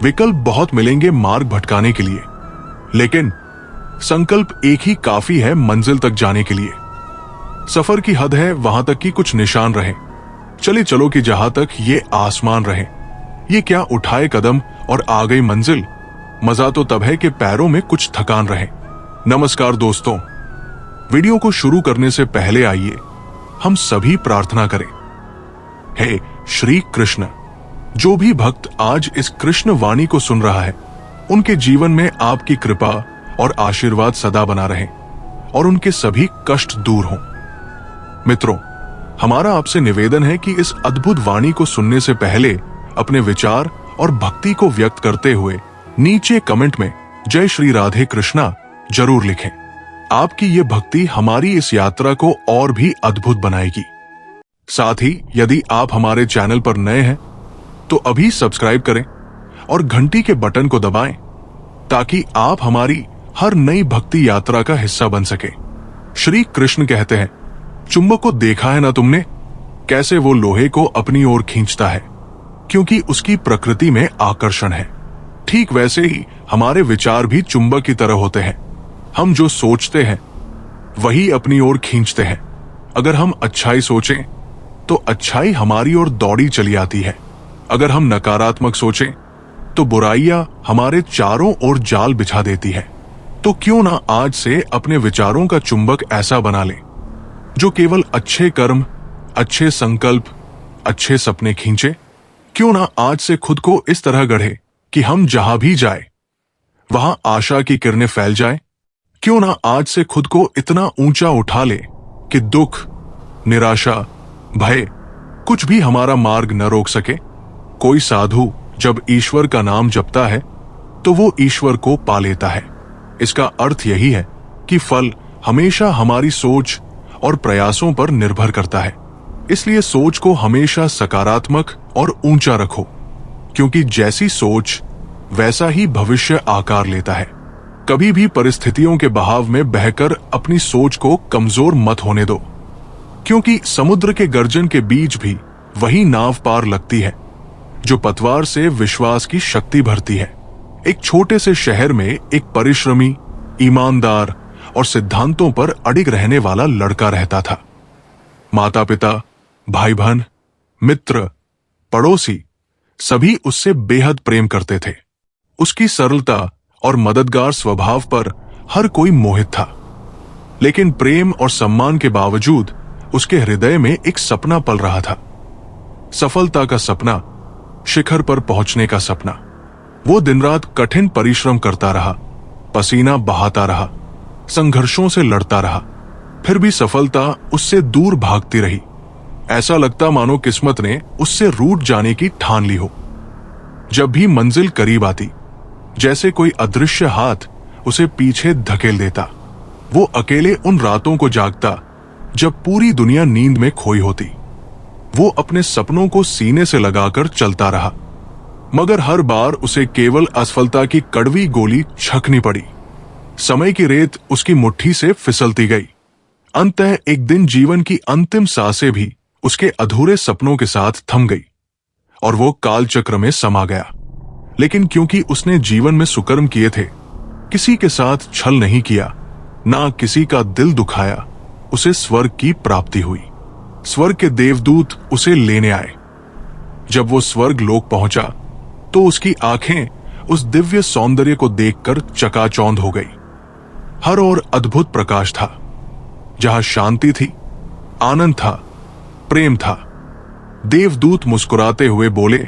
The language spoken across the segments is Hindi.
विकल्प बहुत मिलेंगे मार्ग भटकाने के लिए, लेकिन संकल्प एक ही काफी है मंजिल तक जाने के लिए। सफर की हद है वहां तक कि कुछ निशान रहे, चले चलो कि जहां तक ये आसमान रहे। ये क्या उठाए कदम और आ गई मंजिल, मजा तो तब है कि पैरों में कुछ थकान रहे। नमस्कार दोस्तों, वीडियो को शुरू करने से पहले आइए हम सभी प्रार्थना करें। हे श्री कृष्ण, जो भी भक्त आज इस कृष्ण वाणी को सुन रहा है, उनके जीवन में आपकी कृपा और आशीर्वाद सदा बना रहे और उनके सभी कष्ट दूर हों। मित्रों, हमारा आपसे निवेदन है कि इस अद्भुत वाणी को सुनने से पहले अपने विचार और भक्ति को व्यक्त करते हुए नीचे कमेंट में जय श्री राधे कृष्णा जरूर लिखें। आपकी ये भक्ति हमारी इस यात्रा को और भी अद्भुत बनाएगी। साथ ही यदि आप हमारे चैनल पर नए हैं तो अभी सब्सक्राइब करें और घंटी के बटन को दबाएं ताकि आप हमारी हर नई भक्ति यात्रा का हिस्सा बन सके। श्री कृष्ण कहते हैं, चुंबक को देखा है ना तुमने, कैसे वो लोहे को अपनी ओर खींचता है क्योंकि उसकी प्रकृति में आकर्षण है। ठीक वैसे ही हमारे विचार भी चुंबक की तरह होते हैं। हम जो सोचते हैं वही अपनी ओर खींचते हैं। अगर हम अच्छाई सोचें तो अच्छाई हमारी ओर दौड़ी चली आती है। अगर हम नकारात्मक सोचें तो बुराइयां हमारे चारों ओर जाल बिछा देती है। तो क्यों ना आज से अपने विचारों का चुंबक ऐसा बना लें जो केवल अच्छे कर्म, अच्छे संकल्प, अच्छे सपने खींचे। क्यों ना आज से खुद को इस तरह गढ़े कि हम जहां भी जाए वहां आशा की किरणें फैल जाएं। क्यों ना आज से खुद को इतना ऊंचा उठा ले कि दुख, निराशा, भय कुछ भी हमारा मार्ग न रोक सके। कोई साधु जब ईश्वर का नाम जपता है तो वो ईश्वर को पा लेता है। इसका अर्थ यही है कि फल हमेशा हमारी सोच और प्रयासों पर निर्भर करता है। इसलिए सोच को हमेशा सकारात्मक और ऊंचा रखो, क्योंकि जैसी सोच वैसा ही भविष्य आकार लेता है। कभी भी परिस्थितियों के बहाव में बहकर अपनी सोच को कमजोर मत होने दो, क्योंकि समुद्र के गर्जन के बीच भी वही नाव पार लगती है जो पतवार से विश्वास की शक्ति भरती है। एक छोटे से शहर में एक परिश्रमी, ईमानदार और सिद्धांतों पर अडिग रहने वाला लड़का रहता था। माता पिता, भाई बहन, मित्र, पड़ोसी सभी उससे बेहद प्रेम करते थे। उसकी सरलता और मददगार स्वभाव पर हर कोई मोहित था। लेकिन प्रेम और सम्मान के बावजूद उसके हृदय में एक सपना पल रहा था। सफलता का सपना, शिखर पर पहुंचने का सपना। वो दिन रात कठिन परिश्रम करता रहा, पसीना बहाता रहा, संघर्षों से लड़ता रहा, फिर भी सफलता उससे दूर भागती रही। ऐसा लगता मानो किस्मत ने उससे रूठ जाने की ठान ली हो। जब भी मंजिल करीब आती, जैसे कोई अदृश्य हाथ उसे पीछे धकेल देता। वो अकेले उन रातों को जागता जब पूरी दुनिया नींद में खोई होती। वो अपने सपनों को सीने से लगाकर चलता रहा, मगर हर बार उसे केवल असफलता की कड़वी गोली छकनी पड़ी। समय की रेत उसकी मुट्ठी से फिसलती गई। अंततः एक दिन जीवन की अंतिम सांसें भी उसके अधूरे सपनों के साथ थम गई और वो कालचक्र में समा गया। लेकिन क्योंकि उसने जीवन में सुकर्म किए थे, किसी के साथ छल नहीं किया, ना किसी का दिल दुखाया, उसे स्वर्ग की प्राप्ति हुई। स्वर्ग के देवदूत उसे लेने आए। जब वो स्वर्ग लोक पहुंचा तो उसकी आंखें उस दिव्य सौंदर्य को देखकर चकाचौंध हो गई। हर ओर अद्भुत प्रकाश था। जहां शांति थी, आनंद था, प्रेम था। देवदूत मुस्कुराते हुए बोले,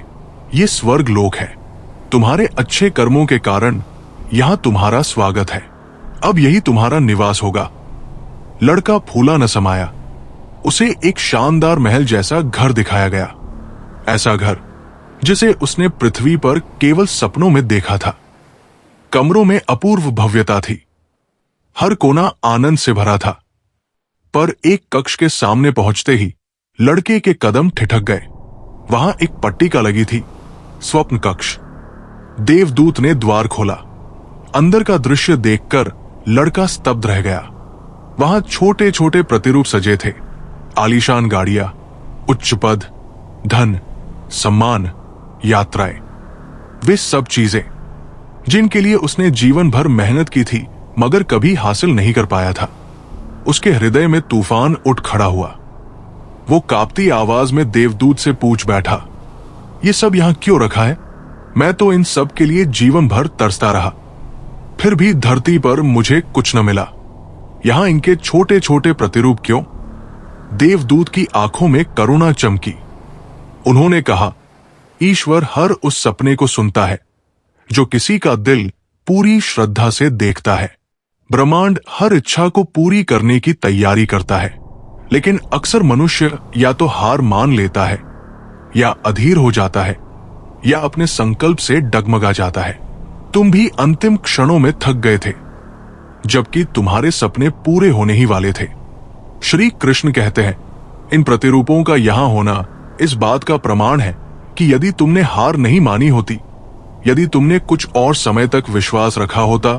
ये स्वर्ग लोक है। तुम्हारे अच्छे कर्मों के कारण यहां तुम्हारा स्वागत है। अब यही तुम्हारा निवास होगा। लड़का फूला न समाया। उसे एक शानदार महल जैसा घर दिखाया गया। ऐसा घर जिसे उसने पृथ्वी पर केवल सपनों में देखा था। कमरों में अपूर्व भव्यता थी। हर कोना आनंद से भरा था। पर एक कक्ष के सामने पहुंचते ही लड़के के कदम ठिठक गए। वहां एक पट्टिका लगी थी, स्वप्न कक्ष। देवदूत ने द्वार खोला। अंदर का दृश्य देखकर लड़का स्तब्ध रह गया। वहां छोटे छोटे प्रतिरूप सजे थे। आलीशान गाड़ियां, उच्च पद, धन, सम्मान, यात्राएं। वे सब चीजें जिनके लिए उसने जीवन भर मेहनत की थी मगर कभी हासिल नहीं कर पाया था। उसके हृदय में तूफान उठ खड़ा हुआ। वो कांपती आवाज में देवदूत से पूछ बैठा, ये सब यहां क्यों रखा है? मैं तो इन सब के लिए जीवन भर तरसता रहा, फिर भी धरती पर मुझे कुछ न मिला। यहां इनके छोटे छोटे प्रतिरूप क्यों? देवदूत की आंखों में करुणा चमकी। उन्होंने कहा, ईश्वर हर उस सपने को सुनता है जो किसी का दिल पूरी श्रद्धा से देखता है। ब्रह्मांड हर इच्छा को पूरी करने की तैयारी करता है, लेकिन अक्सर मनुष्य या तो हार मान लेता है, या अधीर हो जाता है, या अपने संकल्प से डगमगा जाता है। तुम भी अंतिम क्षणों में थक गए थे, जबकि तुम्हारे सपने पूरे होने ही वाले थे। श्री कृष्ण कहते हैं, इन प्रतिरूपों का यहां होना इस बात का प्रमाण है कि यदि तुमने हार नहीं मानी होती, यदि तुमने कुछ और समय तक विश्वास रखा होता,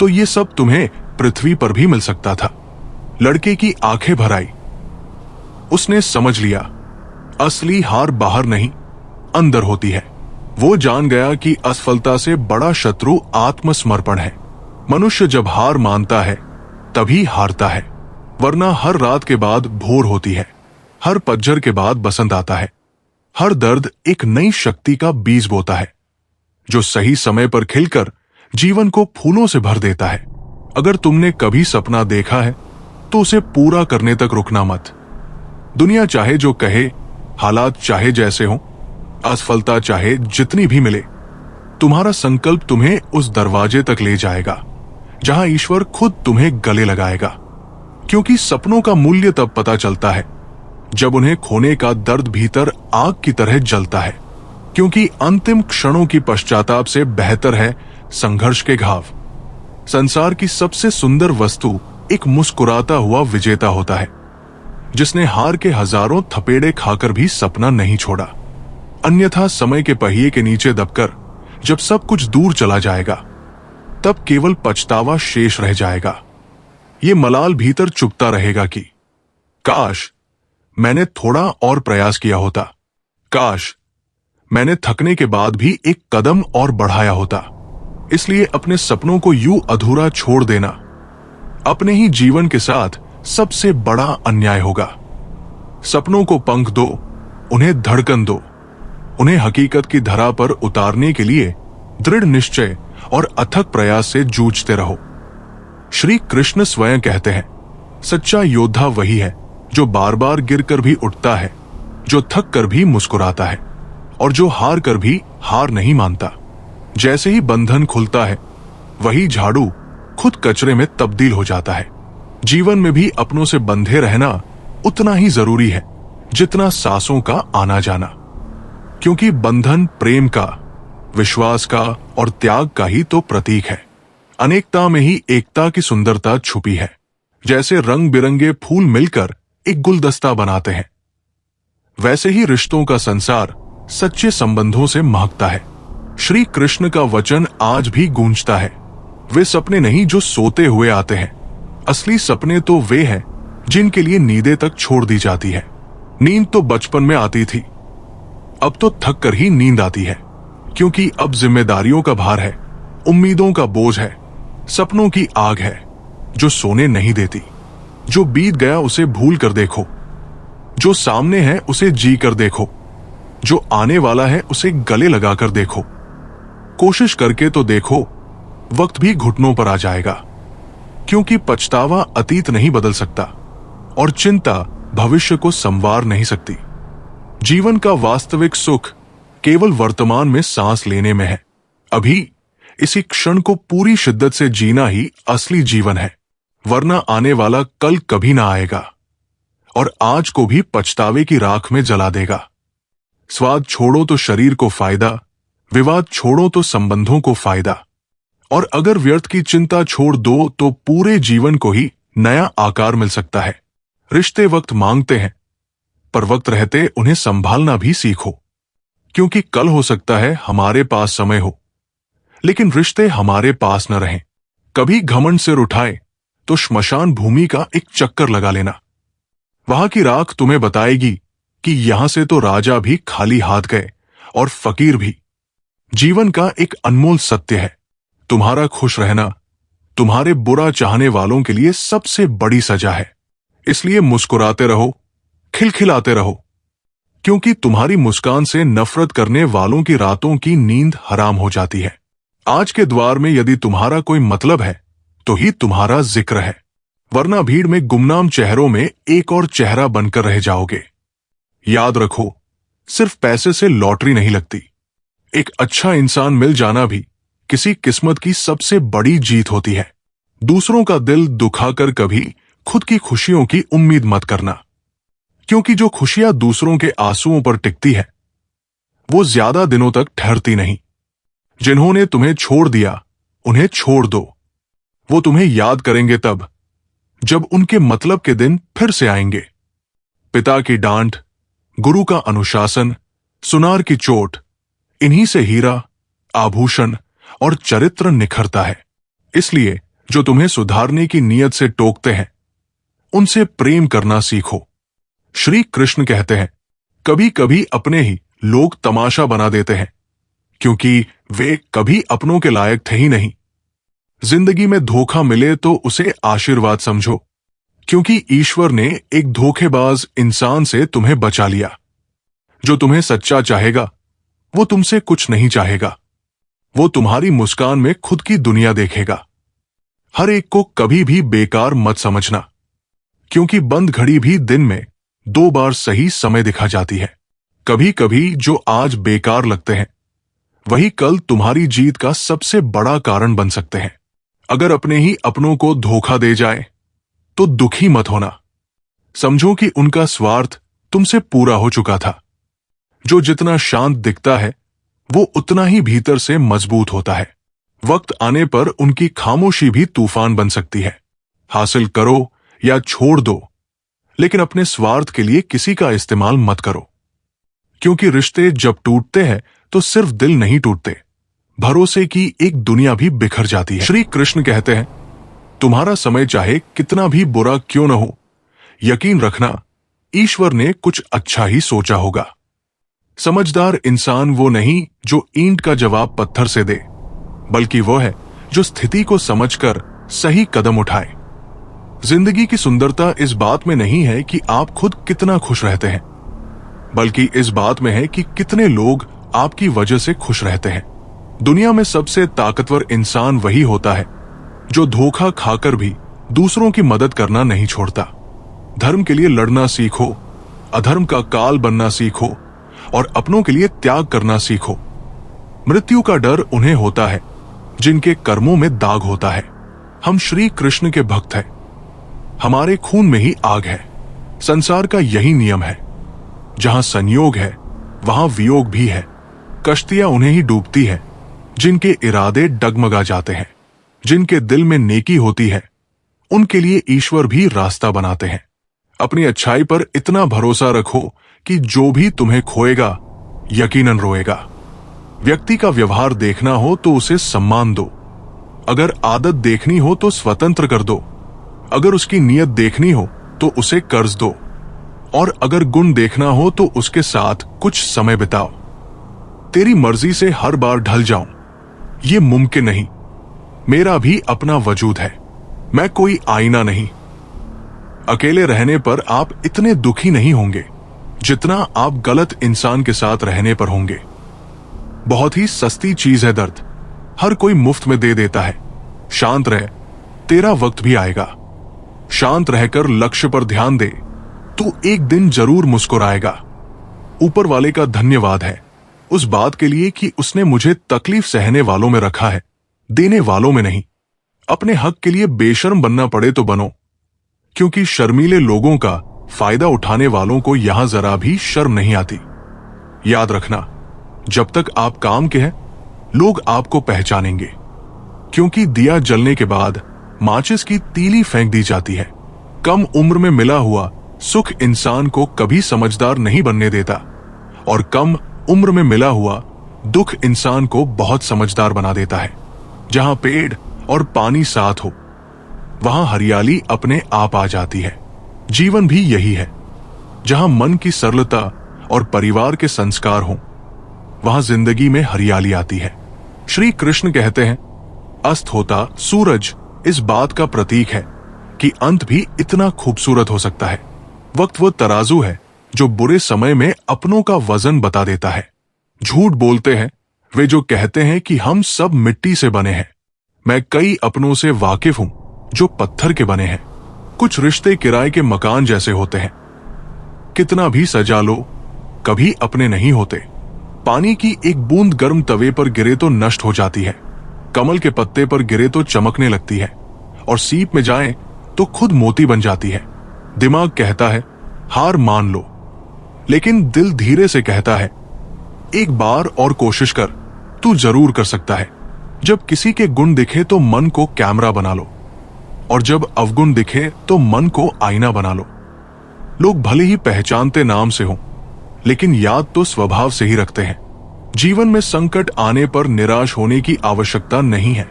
तो ये सब तुम्हें पृथ्वी पर भी मिल सकता था। लड़के की आंखें भर आई। उसने समझ लिया, असली हार बाहर नहीं, अंदर होती है। वो जान गया कि असफलता से बड़ा शत्रु आत्मसमर्पण है। मनुष्य जब हार मानता है तभी हारता है, वरना हर रात के बाद भोर होती है, हर पतझड़ के बाद बसंत आता है। हर दर्द एक नई शक्ति का बीज बोता है, जो सही समय पर खिलकर जीवन को फूलों से भर देता है। अगर तुमने कभी सपना देखा है तो उसे पूरा करने तक रुकना मत। दुनिया चाहे जो कहे, हालात चाहे जैसे हों, असफलता चाहे जितनी भी मिले, तुम्हारा संकल्प तुम्हें उस दरवाजे तक ले जाएगा जहां ईश्वर खुद तुम्हें गले लगाएगा। क्योंकि सपनों का मूल्य तब पता चलता है जब उन्हें खोने का दर्द भीतर आग की तरह जलता है। क्योंकि अंतिम क्षणों की पश्चाताप से बेहतर है संघर्ष के घाव। संसार की सबसे सुंदर वस्तु एक मुस्कुराता हुआ विजेता होता है, जिसने हार के हजारों थपेड़े खाकर भी सपना नहीं छोड़ा। अन्यथा समय के पहिए के नीचे दबकर जब सब कुछ दूर चला जाएगा, तब केवल पछतावा शेष रह जाएगा। ये मलाल भीतर चुभता रहेगा कि काश मैंने थोड़ा और प्रयास किया होता, काश मैंने थकने के बाद भी एक कदम और बढ़ाया होता। इसलिए अपने सपनों को यूं अधूरा छोड़ देना अपने ही जीवन के साथ सबसे बड़ा अन्याय होगा। सपनों को पंख दो, उन्हें धड़कन दो, उन्हें हकीकत की धरा पर उतारने के लिए दृढ़ निश्चय और अथक प्रयास से जूझते रहो। श्री कृष्ण स्वयं कहते हैं, सच्चा योद्धा वही है जो बार बार गिरकर भी उठता है, जो थक कर भी मुस्कुराता है, और जो हार कर भी हार नहीं मानता। जैसे ही बंधन खुलता है, वही झाड़ू खुद कचरे में तब्दील हो जाता है। जीवन में भी अपनों से बंधे रहना उतना ही जरूरी है जितना सांसों का आना जाना। क्योंकि बंधन प्रेम का, विश्वास का और त्याग का ही तो प्रतीक है। अनेकता में ही एकता की सुंदरता छुपी है। जैसे रंग बिरंगे फूल मिलकर एक गुलदस्ता बनाते हैं, वैसे ही रिश्तों का संसार सच्चे संबंधों से महकता है। श्री कृष्ण का वचन आज भी गूंजता है, वे सपने नहीं जो सोते हुए आते हैं, असली सपने तो वे हैं जिनके लिए नींदें तक छोड़ दी जाती है। नींद तो बचपन में आती थी, अब तो थक कर ही नींद आती है। क्योंकि अब जिम्मेदारियों का भार है, उम्मीदों का बोझ है, सपनों की आग है जो सोने नहीं देती। जो बीत गया उसे भूल कर देखो, जो सामने है उसे जी कर देखो, जो आने वाला है उसे गले लगाकर देखो। कोशिश करके तो देखो, वक्त भी घुटनों पर आ जाएगा। क्योंकि पछतावा अतीत नहीं बदल सकता और चिंता भविष्य को संवार नहीं सकती। जीवन का वास्तविक सुख केवल वर्तमान में सांस लेने में है। अभी इसी क्षण को पूरी शिद्दत से जीना ही असली जीवन है, वरना आने वाला कल कभी ना आएगा और आज को भी पछतावे की राख में जला देगा। स्वाद छोड़ो तो शरीर को फायदा, विवाद छोड़ो तो संबंधों को फायदा, और अगर व्यर्थ की चिंता छोड़ दो तो पूरे जीवन को ही नया आकार मिल सकता है। रिश्ते वक्त मांगते हैं, पर वक्त रहते उन्हें संभालना भी सीखो। क्योंकि कल हो सकता है हमारे पास समय हो, लेकिन रिश्ते हमारे पास न रहें। कभी घमंड सिर उठाए तो श्मशान भूमि का एक चक्कर लगा लेना। वहां की राख तुम्हें बताएगी कि यहां से तो राजा भी खाली हाथ गए और फकीर भी। जीवन का एक अनमोल सत्य है, तुम्हारा खुश रहना तुम्हारे बुरा चाहने वालों के लिए सबसे बड़ी सजा है। इसलिए मुस्कुराते रहो, खिलखिलाते रहो, क्योंकि तुम्हारी मुस्कान से नफरत करने वालों की रातों की नींद हराम हो जाती है। आज के द्वार में यदि तुम्हारा कोई मतलब है तो ही तुम्हारा जिक्र है, वरना भीड़ में गुमनाम चेहरों में एक और चेहरा बनकर रह जाओगे। याद रखो, सिर्फ पैसे से लॉटरी नहीं लगती। एक अच्छा इंसान मिल जाना भी किसी किस्मत की सबसे बड़ी जीत होती है। दूसरों का दिल दुखाकर कभी खुद की खुशियों की उम्मीद मत करना, क्योंकि जो खुशियां दूसरों के आंसुओं पर टिकती है वो ज्यादा दिनों तक ठहरती नहीं। जिन्होंने तुम्हें छोड़ दिया उन्हें छोड़ दो, वो तुम्हें याद करेंगे तब जब उनके मतलब के दिन फिर से आएंगे। पिता की डांट, गुरु का अनुशासन, सुनार की चोट, इन्हीं से हीरा, आभूषण और चरित्र निखरता है। इसलिए जो तुम्हें सुधारने की नीयत से टोकते हैं उनसे प्रेम करना सीखो। श्री कृष्ण कहते हैं, कभी कभी अपने ही लोग तमाशा बना देते हैं, क्योंकि वे कभी अपनों के लायक थे ही नहीं। जिंदगी में धोखा मिले तो उसे आशीर्वाद समझो, क्योंकि ईश्वर ने एक धोखेबाज इंसान से तुम्हें बचा लिया। जो तुम्हें सच्चा चाहेगा वो तुमसे कुछ नहीं चाहेगा, वो तुम्हारी मुस्कान में खुद की दुनिया देखेगा। हर एक को कभी भी बेकार मत समझना, क्योंकि बंद घड़ी भी दिन में 2 बार सही समय दिखा जाती है। कभी कभी जो आज बेकार लगते हैं वही कल तुम्हारी जीत का सबसे बड़ा कारण बन सकते हैं। अगर अपने ही अपनों को धोखा दे जाए तो दुखी मत होना, समझो कि उनका स्वार्थ तुमसे पूरा हो चुका था। जो जितना शांत दिखता है वो उतना ही भीतर से मजबूत होता है। वक्त आने पर उनकी खामोशी भी तूफान बन सकती है। हासिल करो या छोड़ दो, लेकिन अपने स्वार्थ के लिए किसी का इस्तेमाल मत करो, क्योंकि रिश्ते जब टूटते हैं तो सिर्फ दिल नहीं टूटते, भरोसे की एक दुनिया भी बिखर जाती है। श्री कृष्ण कहते हैं, तुम्हारा समय चाहे कितना भी बुरा क्यों न हो, यकीन रखना ईश्वर ने कुछ अच्छा ही सोचा होगा। समझदार इंसान वो नहीं जो ईंट का जवाब पत्थर से दे, बल्कि वो है जो स्थिति को समझकर सही कदम उठाए। जिंदगी की सुंदरता इस बात में नहीं है कि आप खुद कितना खुश रहते हैं, बल्कि इस बात में है कि कितने लोग आपकी वजह से खुश रहते हैं। दुनिया में सबसे ताकतवर इंसान वही होता है जो धोखा खाकर भी दूसरों की मदद करना नहीं छोड़ता। धर्म के लिए लड़ना सीखो, अधर्म का काल बनना सीखो और अपनों के लिए त्याग करना सीखो। मृत्यु का डर उन्हें होता है जिनके कर्मों में दाग होता है। हम श्री कृष्ण के भक्त हैं, हमारे खून में ही आग है। संसार का यही नियम है, जहां संयोग है वहां वियोग भी है। कश्तियां उन्हें ही डूबती है जिनके इरादे डगमगा जाते हैं। जिनके दिल में नेकी होती है उनके लिए ईश्वर भी रास्ता बनाते हैं। अपनी अच्छाई पर इतना भरोसा रखो कि जो भी तुम्हें खोएगा यकीनन रोएगा। व्यक्ति का व्यवहार देखना हो तो उसे सम्मान दो, अगर आदत देखनी हो तो स्वतंत्र कर दो, अगर उसकी नीयत देखनी हो तो उसे कर्ज दो, और अगर गुण देखना हो तो उसके साथ कुछ समय बिताओ। तेरी मर्जी से हर बार ढल जाऊं ये मुमकिन नहीं। मेरा भी अपना वजूद है, मैं कोई आईना नहीं। अकेले रहने पर आप इतने दुखी नहीं होंगे जितना आप गलत इंसान के साथ रहने पर होंगे। बहुत ही सस्ती चीज है दर्द, हर कोई मुफ्त में दे देता है। शांत रह, तेरा वक्त भी आएगा। शांत रहकर लक्ष्य पर ध्यान दे, तू एक दिन जरूर मुस्कुराएगा। ऊपर वाले का धन्यवाद है उस बात के लिए कि उसने मुझे तकलीफ सहने वालों में रखा है, देने वालों में नहीं। अपने हक के लिए बेशर्म बनना पड़े तो बनो, क्योंकि शर्मीले लोगों का फायदा उठाने वालों को यहां जरा भी शर्म नहीं आती। याद रखना, जब तक आप काम के हैं लोग आपको पहचानेंगे, क्योंकि दिया जलने के बाद माचिस की तीली फेंक दी जाती है। कम उम्र में मिला हुआ सुख इंसान को कभी समझदार नहीं बनने देता, और कम उम्र में मिला हुआ दुख इंसान को बहुत समझदार बना देता है। जहां पेड़ और पानी साथ हो वहां हरियाली अपने आप आ जाती है। जीवन भी यही है, जहां मन की सरलता और परिवार के संस्कार हों वहां जिंदगी में हरियाली आती है। श्री कृष्ण कहते हैं, अस्त होता सूरज इस बात का प्रतीक है कि अंत भी इतना खूबसूरत हो सकता है। वक्त वो तराजू है जो बुरे समय में अपनों का वजन बता देता है। झूठ बोलते हैं वे जो कहते हैं कि हम सब मिट्टी से बने हैं। मैं कई अपनों से वाकिफ हूं जो पत्थर के बने हैं। कुछ रिश्ते किराए के मकान जैसे होते हैं, कितना भी सजा लो कभी अपने नहीं होते। पानी की एक बूंद गर्म तवे पर गिरे तो नष्ट हो जाती है, कमल के पत्ते पर गिरे तो चमकने लगती है, और सीप में जाए तो खुद मोती बन जाती है। दिमाग कहता है हार मान लो, लेकिन दिल धीरे से कहता है एक बार और कोशिश कर, तू जरूर कर सकता है। जब किसी के गुण दिखे तो मन को कैमरा बना लो, और जब अवगुण दिखे तो मन को आईना बना लो। लोग भले ही पहचानते नाम से हों, लेकिन याद तो स्वभाव से ही रखते हैं। जीवन में संकट आने पर निराश होने की आवश्यकता नहीं है,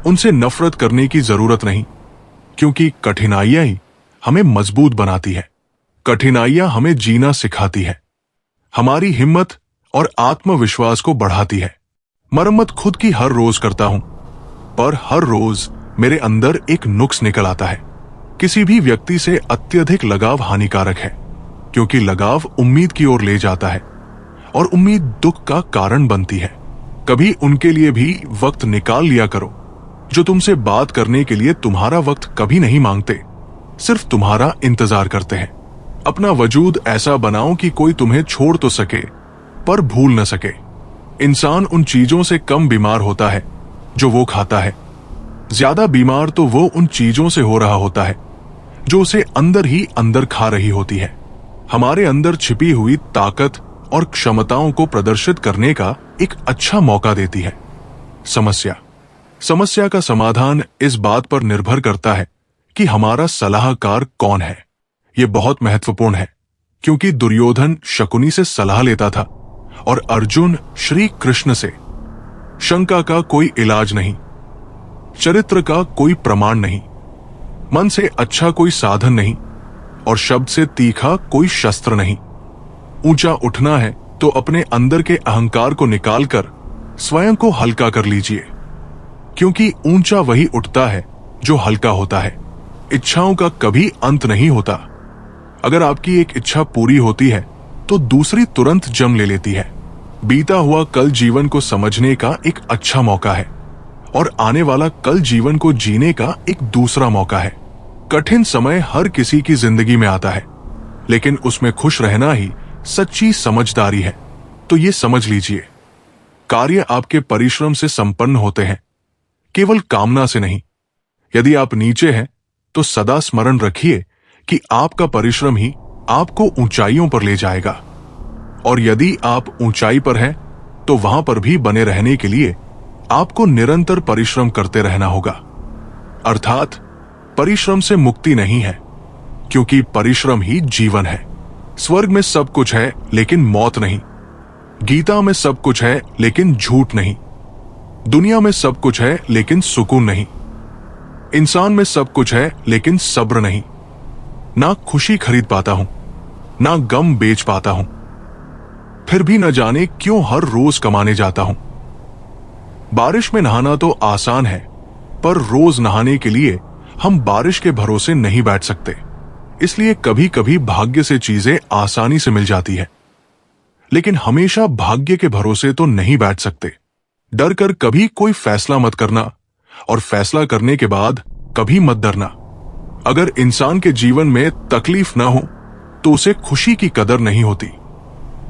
उनसे नफरत करने की जरूरत नहीं, क्योंकि कठिनाइयां ही हमें मजबूत बनाती है। कठिनाइयां हमें जीना सिखाती है, हमारी हिम्मत और आत्मविश्वास को बढ़ाती है। मरम्मत खुद की हर रोज करता हूं, पर हर रोज मेरे अंदर एक नुक्स निकल आता है। किसी भी व्यक्ति से अत्यधिक लगाव हानिकारक है, क्योंकि लगाव उम्मीद की ओर ले जाता है, और उम्मीद दुख का कारण बनती है। कभी उनके लिए भी वक्त निकाल लिया करो जो तुमसे बात करने के लिए तुम्हारा वक्त कभी नहीं मांगते, सिर्फ तुम्हारा इंतजार करते हैं। अपना वजूद ऐसा बनाओ कि कोई तुम्हें छोड़ तो सके पर भूल न सके। इंसान उन चीजों से कम बीमार होता है जो वो खाता है, ज्यादा बीमार तो वो उन चीजों से हो रहा होता है जो उसे अंदर ही अंदर खा रही होती है। हमारे अंदर छिपी हुई ताकत और क्षमताओं को प्रदर्शित करने का एक अच्छा मौका देती है समस्या का समाधान इस बात पर निर्भर करता है कि हमारा सलाहकार कौन है। यह बहुत महत्वपूर्ण है, क्योंकि दुर्योधन शकुनी से सलाह लेता था और अर्जुन श्री कृष्ण से। शंका का कोई इलाज नहीं, चरित्र का कोई प्रमाण नहीं, मन से अच्छा कोई साधन नहीं, और शब्द से तीखा कोई शस्त्र नहीं। ऊंचा उठना है तो अपने अंदर के अहंकार को निकालकर स्वयं को हल्का कर लीजिए, क्योंकि ऊंचा वही उठता है जो हल्का होता है। इच्छाओं का कभी अंत नहीं होता। अगर आपकी एक इच्छा पूरी होती है तो दूसरी तुरंत जन्म ले लेती है। बीता हुआ कल जीवन को समझने का एक अच्छा मौका है, और आने वाला कल जीवन को जीने का एक दूसरा मौका है। कठिन समय हर किसी की जिंदगी में आता है, लेकिन उसमें खुश रहना ही सच्ची समझदारी है। तो ये समझ लीजिए, कार्य आपके परिश्रम से संपन्न होते हैं, केवल कामना से नहीं। यदि आप नीचे हैं तो सदा स्मरण रखिए कि आपका परिश्रम ही आपको ऊंचाइयों पर ले जाएगा, और यदि आप ऊंचाई पर हैं तो वहां पर भी बने रहने के लिए आपको निरंतर परिश्रम करते रहना होगा। अर्थात परिश्रम से मुक्ति नहीं है, क्योंकि परिश्रम ही जीवन है। स्वर्ग में सब कुछ है लेकिन मौत नहीं, गीता में सब कुछ है लेकिन झूठ नहीं, दुनिया में सब कुछ है लेकिन सुकून नहीं, इंसान में सब कुछ है लेकिन सब्र नहीं। ना खुशी खरीद पाता हूं, ना गम बेच पाता हूं, फिर भी न जाने क्यों हर रोज कमाने जाता हूं। बारिश में नहाना तो आसान है, पर रोज नहाने के लिए हम बारिश के भरोसे नहीं बैठ सकते। इसलिए कभी कभी भाग्य से चीजें आसानी से मिल जाती है, लेकिन हमेशा भाग्य के भरोसे तो नहीं बैठ सकते। डर कर कभी कोई फैसला मत करना, और फैसला करने के बाद कभी मत डरना। अगर इंसान के जीवन में तकलीफ ना हो तो उसे खुशी की कदर नहीं होती।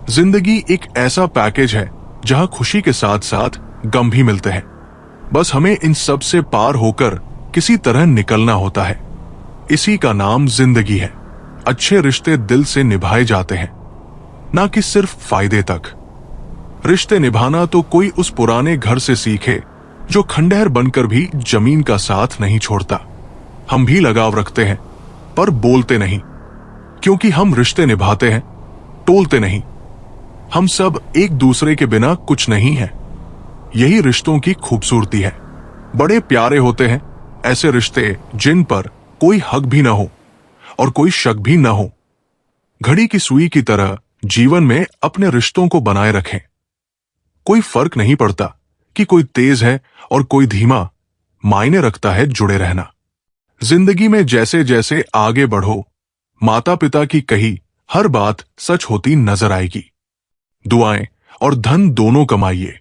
जिंदगी एक ऐसा पैकेज है जहां खुशी के साथ साथ गम भी मिलते हैं। बस हमें इन सब से पार होकर किसी तरह निकलना होता है। इसी का नाम जिंदगी है। अच्छे रिश्ते दिल से निभाए जाते हैं, ना कि सिर्फ फायदे तक। रिश्ते निभाना तो कोई उस पुराने घर से सीखे जो खंडहर बनकर भी जमीन का साथ नहीं छोड़ता। हम भी लगाव रखते हैं, पर बोलते नहीं, क्योंकि हम रिश्ते निभाते हैं, टोलते नहीं। हम सब एक दूसरे के बिना कुछ नहीं है। यही रिश्तों की खूबसूरती है। बड़े प्यारे होते हैं ऐसे रिश्ते जिन पर कोई हक भी ना हो और कोई शक भी ना हो। घड़ी की सुई की तरह जीवन में अपने रिश्तों को बनाए रखें। कोई फर्क नहीं पड़ता कि कोई तेज है और कोई धीमा, मायने रखता है जुड़े रहना। जिंदगी में जैसे जैसे आगे बढ़ो, माता पिता की कही हर बात सच होती नजर आएगी। दुआएं और धन दोनों कमाइए।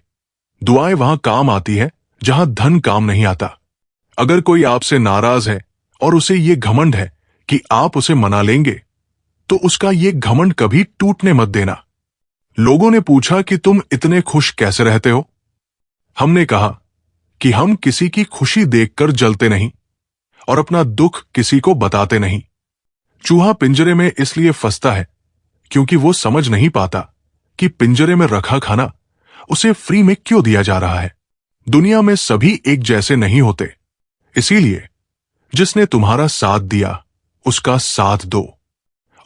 दुआएं वहां काम आती है जहां धन काम नहीं आता। अगर कोई आपसे नाराज है और उसे ये घमंड है कि आप उसे मना लेंगे, तो उसका ये घमंड कभी टूटने मत देना। लोगों ने पूछा कि तुम इतने खुश कैसे रहते हो? हमने कहा कि हम किसी की खुशी देखकर जलते नहीं और अपना दुख किसी को बताते नहीं। चूहा पिंजरे में इसलिए फंसता है क्योंकि वो समझ नहीं पाता कि पिंजरे में रखा खाना उसे फ्री में क्यों दिया जा रहा है। दुनिया में सभी एक जैसे नहीं होते, इसीलिए जिसने तुम्हारा साथ दिया उसका साथ दो,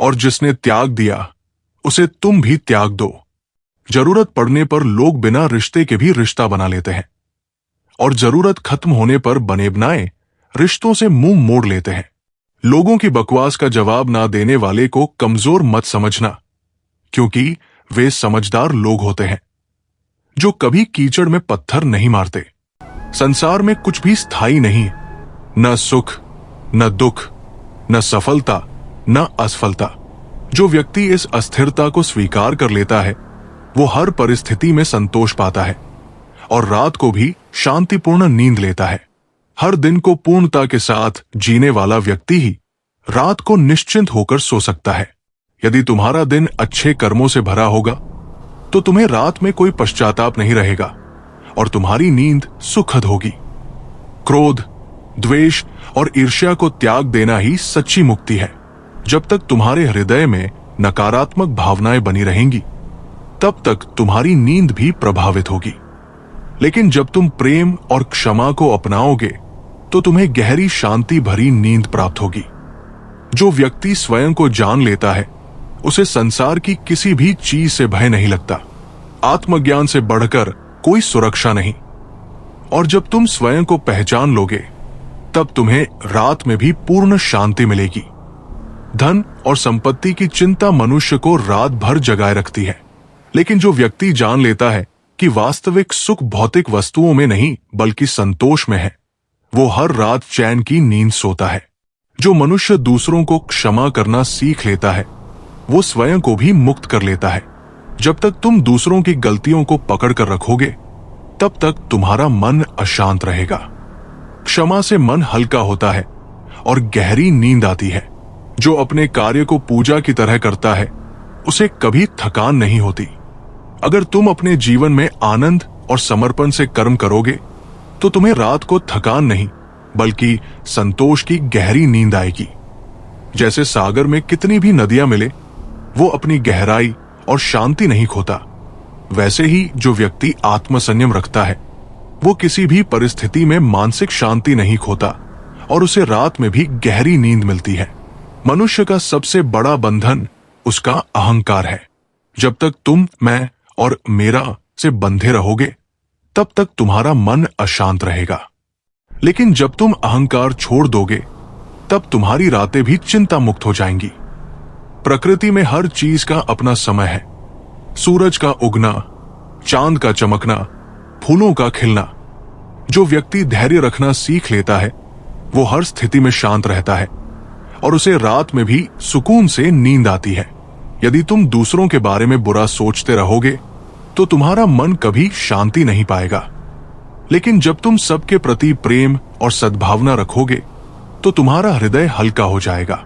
और जिसने त्याग दिया उसे तुम भी त्याग दो। जरूरत पड़ने पर लोग बिना रिश्ते के भी रिश्ता बना लेते हैं, और जरूरत खत्म होने पर बने बनाए रिश्तों से मुंह मोड़ लेते हैं। लोगों की बकवास का जवाब ना देने वाले को कमजोर मत समझना, क्योंकि वे समझदार लोग होते हैं जो कभी कीचड़ में पत्थर नहीं मारते। संसार में कुछ भी स्थायी नहीं है, न सुख, न दुख, न सफलता, न असफलता। जो व्यक्ति इस अस्थिरता को स्वीकार कर लेता है, वो हर परिस्थिति में संतोष पाता है और रात को भी शांतिपूर्ण नींद लेता है। हर दिन को पूर्णता के साथ जीने वाला व्यक्ति ही रात को निश्चिंत होकर सो सकता है। यदि तुम्हारा दिन अच्छे कर्मों से भरा होगा, तो तुम्हें रात में कोई पश्चाताप नहीं रहेगा और तुम्हारी नींद सुखद होगी। क्रोध, द्वेष और ईर्ष्या को त्याग देना ही सच्ची मुक्ति है। जब तक तुम्हारे हृदय में नकारात्मक भावनाएं बनी रहेंगी, तब तक तुम्हारी नींद भी प्रभावित होगी। लेकिन जब तुम प्रेम और क्षमा को अपनाओगे, तो तुम्हें गहरी शांति भरी नींद प्राप्त होगी। जो व्यक्ति स्वयं को जान लेता है, उसे संसार की किसी भी चीज से भय नहीं लगता। आत्मज्ञान से बढ़कर कोई सुरक्षा नहीं। और जब तुम स्वयं को पहचान लोगे, तब तुम्हें रात में भी पूर्ण शांति मिलेगी। धन और संपत्ति की चिंता मनुष्य को रात भर जगाए रखती है, लेकिन जो व्यक्ति जान लेता है कि वास्तविक सुख भौतिक वस्तुओं में नहीं बल्कि संतोष में है, वो हर रात चैन की नींद सोता है। जो मनुष्य दूसरों को क्षमा करना सीख लेता है, वो स्वयं को भी मुक्त कर लेता है। जब तक तुम दूसरों की गलतियों को पकड़ कर रखोगे, तब तक तुम्हारा मन अशांत रहेगा। क्षमा से मन हल्का होता है और गहरी नींद आती है। जो अपने कार्य को पूजा की तरह करता है, उसे कभी थकान नहीं होती। अगर तुम अपने जीवन में आनंद और समर्पण से कर्म करोगे, तो तुम्हें रात को थकान नहीं बल्कि संतोष की गहरी नींद आएगी। जैसे सागर में कितनी भी नदियां मिले, वो अपनी गहराई और शांति नहीं खोता, वैसे ही जो व्यक्ति आत्मसंयम रखता है, वो किसी भी परिस्थिति में मानसिक शांति नहीं खोता और उसे रात में भी गहरी नींद मिलती है। मनुष्य का सबसे बड़ा बंधन उसका अहंकार है। जब तक तुम, मैं और मेरा से बंधे रहोगे, तब तक तुम्हारा मन अशांत रहेगा। लेकिन जब तुम अहंकार छोड़ दोगे, तब तुम्हारी रातें भी चिंता मुक्त हो जाएंगी। प्रकृति में हर चीज का अपना समय है। सूरज का उगना, चांद का चमकना, फूलों का खिलना। जो व्यक्ति धैर्य रखना सीख लेता है, वो हर स्थिति में शांत रहता है और उसे रात में भी सुकून से नींद आती है। यदि तुम दूसरों के बारे में बुरा सोचते रहोगे, तो तुम्हारा मन कभी शांति नहीं पाएगा। लेकिन जब तुम सबके प्रति प्रेम और सद्भावना रखोगे, तो तुम्हारा हृदय हल्का हो जाएगा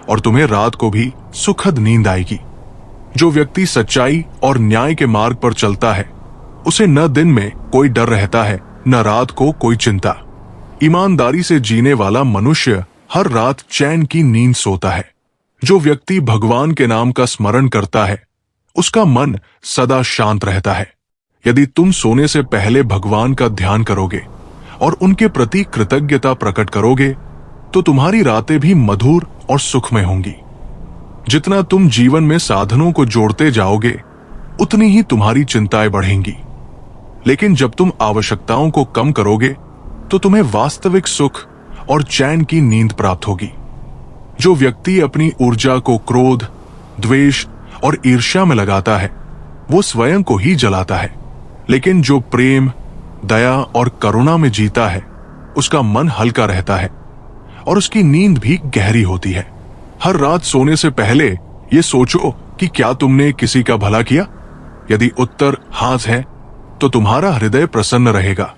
और तुम्हें रात को भी सुखद नींद आएगी। जो व्यक्ति सच्चाई और न्याय के मार्ग पर चलता है, उसे न दिन में कोई डर रहता है, न रात को कोई चिंता। ईमानदारी से जीने वाला मनुष्य हर रात चैन की नींद सोता है। जो व्यक्ति भगवान के नाम का स्मरण करता है, उसका मन सदा शांत रहता है। यदि तुम सोने से पहले भगवान का ध्यान करोगे और उनके प्रति कृतज्ञता प्रकट करोगे, तो तुम्हारी रातें भी मधुर और सुखमय होंगी। जितना तुम जीवन में साधनों को जोड़ते जाओगे, उतनी ही तुम्हारी चिंताएं बढ़ेंगी। लेकिन जब तुम आवश्यकताओं को कम करोगे, तो तुम्हें वास्तविक सुख और चैन की नींद प्राप्त होगी। जो व्यक्ति अपनी ऊर्जा को क्रोध, द्वेष और ईर्ष्या में लगाता है, वो स्वयं को ही जलाता है। लेकिन जो प्रेम, दया और करुणा में जीता है उसका मन हल्का रहता है और उसकी नींद भी गहरी होती है। हर रात सोने से पहले ये सोचो कि क्या तुमने किसी का भला किया। यदि उत्तर हाँ है तो तुम्हारा हृदय प्रसन्न रहेगा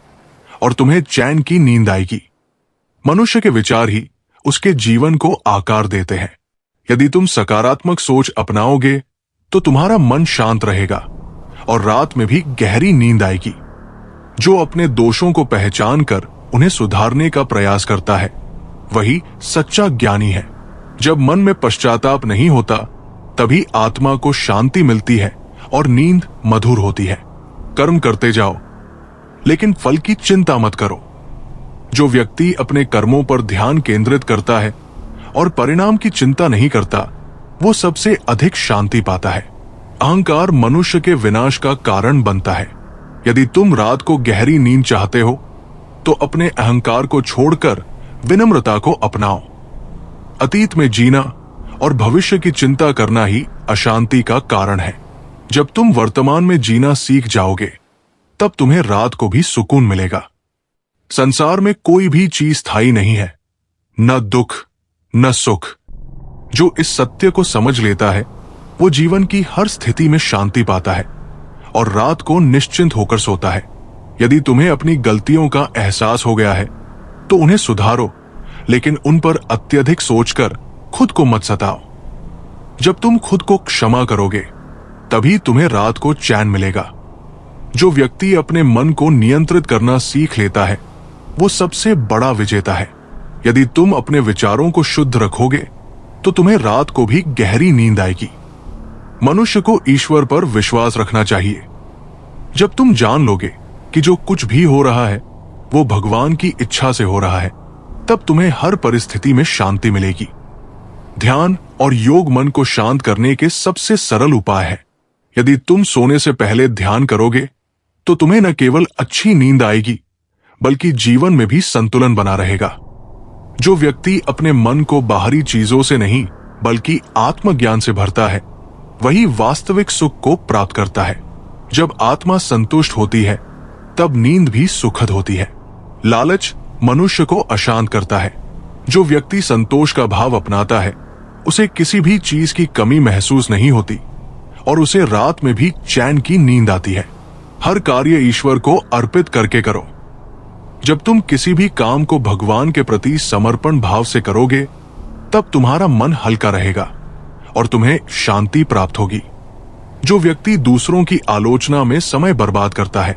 और तुम्हें चैन की नींद आएगी। मनुष्य के विचार ही उसके जीवन को आकार देते हैं। यदि तुम सकारात्मक सोच अपनाओगे तो तुम्हारा मन शांत रहेगा और रात में भी गहरी नींद आएगी। जो अपने दोषों को पहचान कर उन्हें सुधारने का प्रयास करता है वही सच्चा ज्ञानी है। जब मन में पश्चाताप नहीं होता तभी आत्मा को शांति मिलती है और नींद मधुर होती है। कर्म करते जाओ लेकिन फल की चिंता मत करो। जो व्यक्ति अपने कर्मों पर ध्यान केंद्रित करता है और परिणाम की चिंता नहीं करता वो सबसे अधिक शांति पाता है। अहंकार मनुष्य के विनाश का कारण बनता है। यदि तुम रात को गहरी नींद चाहते हो तो अपने अहंकार को छोड़कर विनम्रता को अपनाओ। अतीत में जीना और भविष्य की चिंता करना ही अशांति का कारण है। जब तुम वर्तमान में जीना सीख जाओगे तब तुम्हें रात को भी सुकून मिलेगा। संसार में कोई भी चीज स्थायी नहीं है, न दुख न सुख। जो इस सत्य को समझ लेता है वो जीवन की हर स्थिति में शांति पाता है और रात को निश्चिंत होकर सोता है। यदि तुम्हें अपनी गलतियों का एहसास हो गया है तो उन्हें सुधारो, लेकिन उन पर अत्यधिक सोचकर खुद को मत सताओ। जब तुम खुद को क्षमा करोगे तभी तुम्हें रात को चैन मिलेगा। जो व्यक्ति अपने मन को नियंत्रित करना सीख लेता है वो सबसे बड़ा विजेता है। यदि तुम अपने विचारों को शुद्ध रखोगे तो तुम्हें रात को भी गहरी नींद आएगी। मनुष्य को ईश्वर पर विश्वास रखना चाहिए। जब तुम जान लोगे कि जो कुछ भी हो रहा है वो भगवान की इच्छा से हो रहा है तब तुम्हें हर परिस्थिति में शांति मिलेगी। ध्यान और योग मन को शांत करने के सबसे सरल उपाय है। यदि तुम सोने से पहले ध्यान करोगे तो तुम्हें न केवल अच्छी नींद आएगी बल्कि जीवन में भी संतुलन बना रहेगा। जो व्यक्ति अपने मन को बाहरी चीजों से नहीं बल्कि आत्मज्ञान से भरता है वही वास्तविक सुख को प्राप्त करता है। जब आत्मा संतुष्ट होती है तब नींद भी सुखद होती है। लालच मनुष्य को अशांत करता है। जो व्यक्ति संतोष का भाव अपनाता है उसे किसी भी चीज की कमी महसूस नहीं होती और उसे रात में भी चैन की नींद आती है। हर कार्य ईश्वर को अर्पित करके करो। जब तुम किसी भी काम को भगवान के प्रति समर्पण भाव से करोगे तब तुम्हारा मन हल्का रहेगा और तुम्हें शांति प्राप्त होगी। जो व्यक्ति दूसरों की आलोचना में समय बर्बाद करता है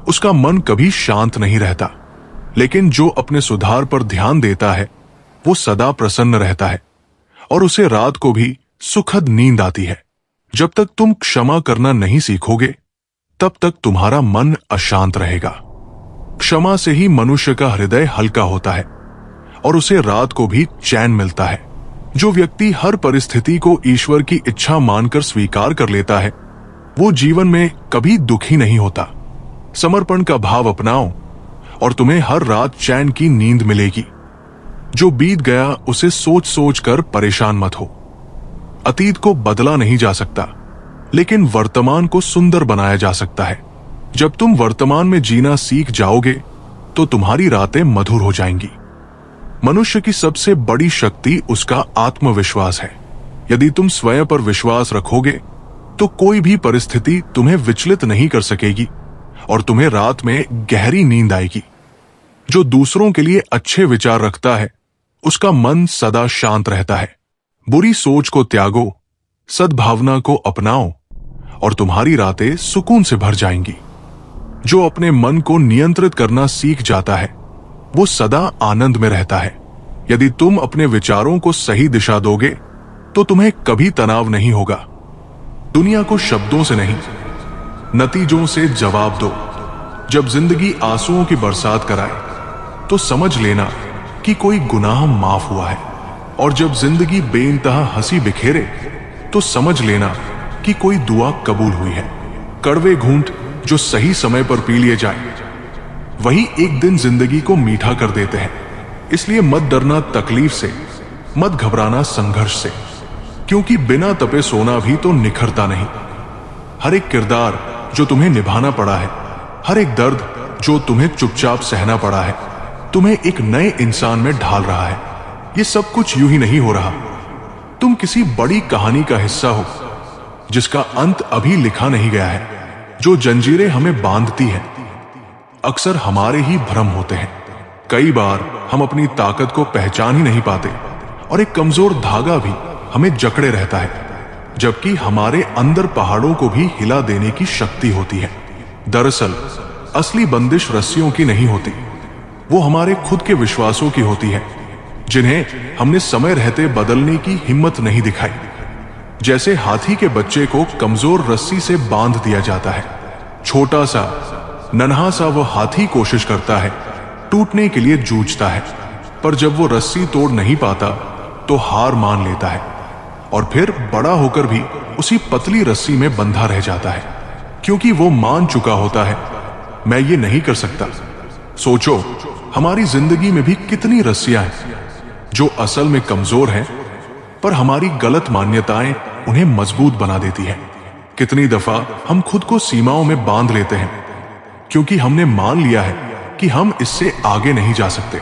उसका मन कभी शांत नहीं रहता, लेकिन जो अपने सुधार पर ध्यान देता है वो सदा प्रसन्न रहता है और उसे रात को भी सुखद नींद आती है। जब तक तुम क्षमा करना नहीं सीखोगे तब तक तुम्हारा मन अशांत रहेगा। क्षमा से ही मनुष्य का हृदय हल्का होता है और उसे रात को भी चैन मिलता है। जो व्यक्ति हर परिस्थिति को ईश्वर की इच्छा मानकर स्वीकार कर लेता है वो जीवन में कभी दुखी नहीं होता। समर्पण का भाव अपनाओ और तुम्हें हर रात चैन की नींद मिलेगी। जो बीत गया उसे सोच सोच कर परेशान मत हो। अतीत को बदला नहीं जा सकता, लेकिन वर्तमान को सुंदर बनाया जा सकता है। जब तुम वर्तमान में जीना सीख जाओगे तो तुम्हारी रातें मधुर हो जाएंगी। मनुष्य की सबसे बड़ी शक्ति उसका आत्मविश्वास है। यदि तुम स्वयं पर विश्वास रखोगे तो कोई भी परिस्थिति तुम्हें विचलित नहीं कर सकेगी और तुम्हें रात में गहरी नींद आएगी। जो दूसरों के लिए अच्छे विचार रखता है उसका मन सदा शांत रहता है। बुरी सोच को त्यागो, सद्भावना को अपनाओ और तुम्हारी रातें सुकून से भर जाएंगी। जो अपने मन को नियंत्रित करना सीख जाता है वो सदा आनंद में रहता है। यदि तुम अपने विचारों को सही दिशा दोगे तो तुम्हें कभी तनाव नहीं होगा। दुनिया को शब्दों से नहीं नतीजों से जवाब दो। जब जिंदगी आंसुओं की बरसात कराए तो समझ लेना कि कोई गुनाह माफ हुआ है, और जब जिंदगी बेइंतहा हंसी बिखेरे तो समझ लेना कि कोई दुआ कबूल हुई है। कड़वे घूंट जो सही समय पर पी लिए जाए वही एक दिन जिंदगी को मीठा कर देते हैं। इसलिए मत डरना तकलीफ से, मत घबराना संघर्ष से, क्योंकि बिना तपे सोना भी तो निखरता नहीं। हर एक किरदार जो तुम्हें निभाना पड़ा है हर एक दर्द जो तुम्हें चुपचाप सहना पड़ा है, तुम्हें एक नए इंसान में ढाल रहा है। ये सब कुछ यूं ही नहीं हो रहा। तुम किसी बड़ी कहानी का हिस्सा हो, जिसका अंत अभी लिखा नहीं गया है। जो जंजीरें हमें बांधती हैं, अक्सर हमारे ही भ्रम होते हैं। कई बार हम अपनी ताकत को पहचान ही नहीं पाते और एक कमजोर धागा भी हमें जकड़े रहता है, जबकि हमारे अंदर पहाड़ों को भी हिला देने की शक्ति होती है। दरअसल असली बंदिश रस्सियों की नहीं होती, वो हमारे खुद के विश्वासों की होती है, जिन्हें हमने समय रहते बदलने की हिम्मत नहीं दिखाई। जैसे हाथी के बच्चे को कमजोर रस्सी से बांध दिया जाता है। छोटा सा नन्हा सा वो हाथी कोशिश करता है, टूटने के लिए जूझता है, पर जब वो रस्सी तोड़ नहीं पाता तो हार मान लेता है और फिर बड़ा होकर भी उसी पतली रस्सी में बंधा रह जाता है, क्योंकि वो मान चुका होता है, मैं ये नहीं कर सकता। सोचो, हमारी जिंदगी में भी कितनी रस्सियां हैं जो असल में कमजोर हैं, पर हमारी गलत मान्यताएं उन्हें मजबूत बना देती हैं। कितनी दफा हम खुद को सीमाओं में बांध लेते हैं, क्योंकि हमने मान लिया है कि हम इससे आगे नहीं जा सकते।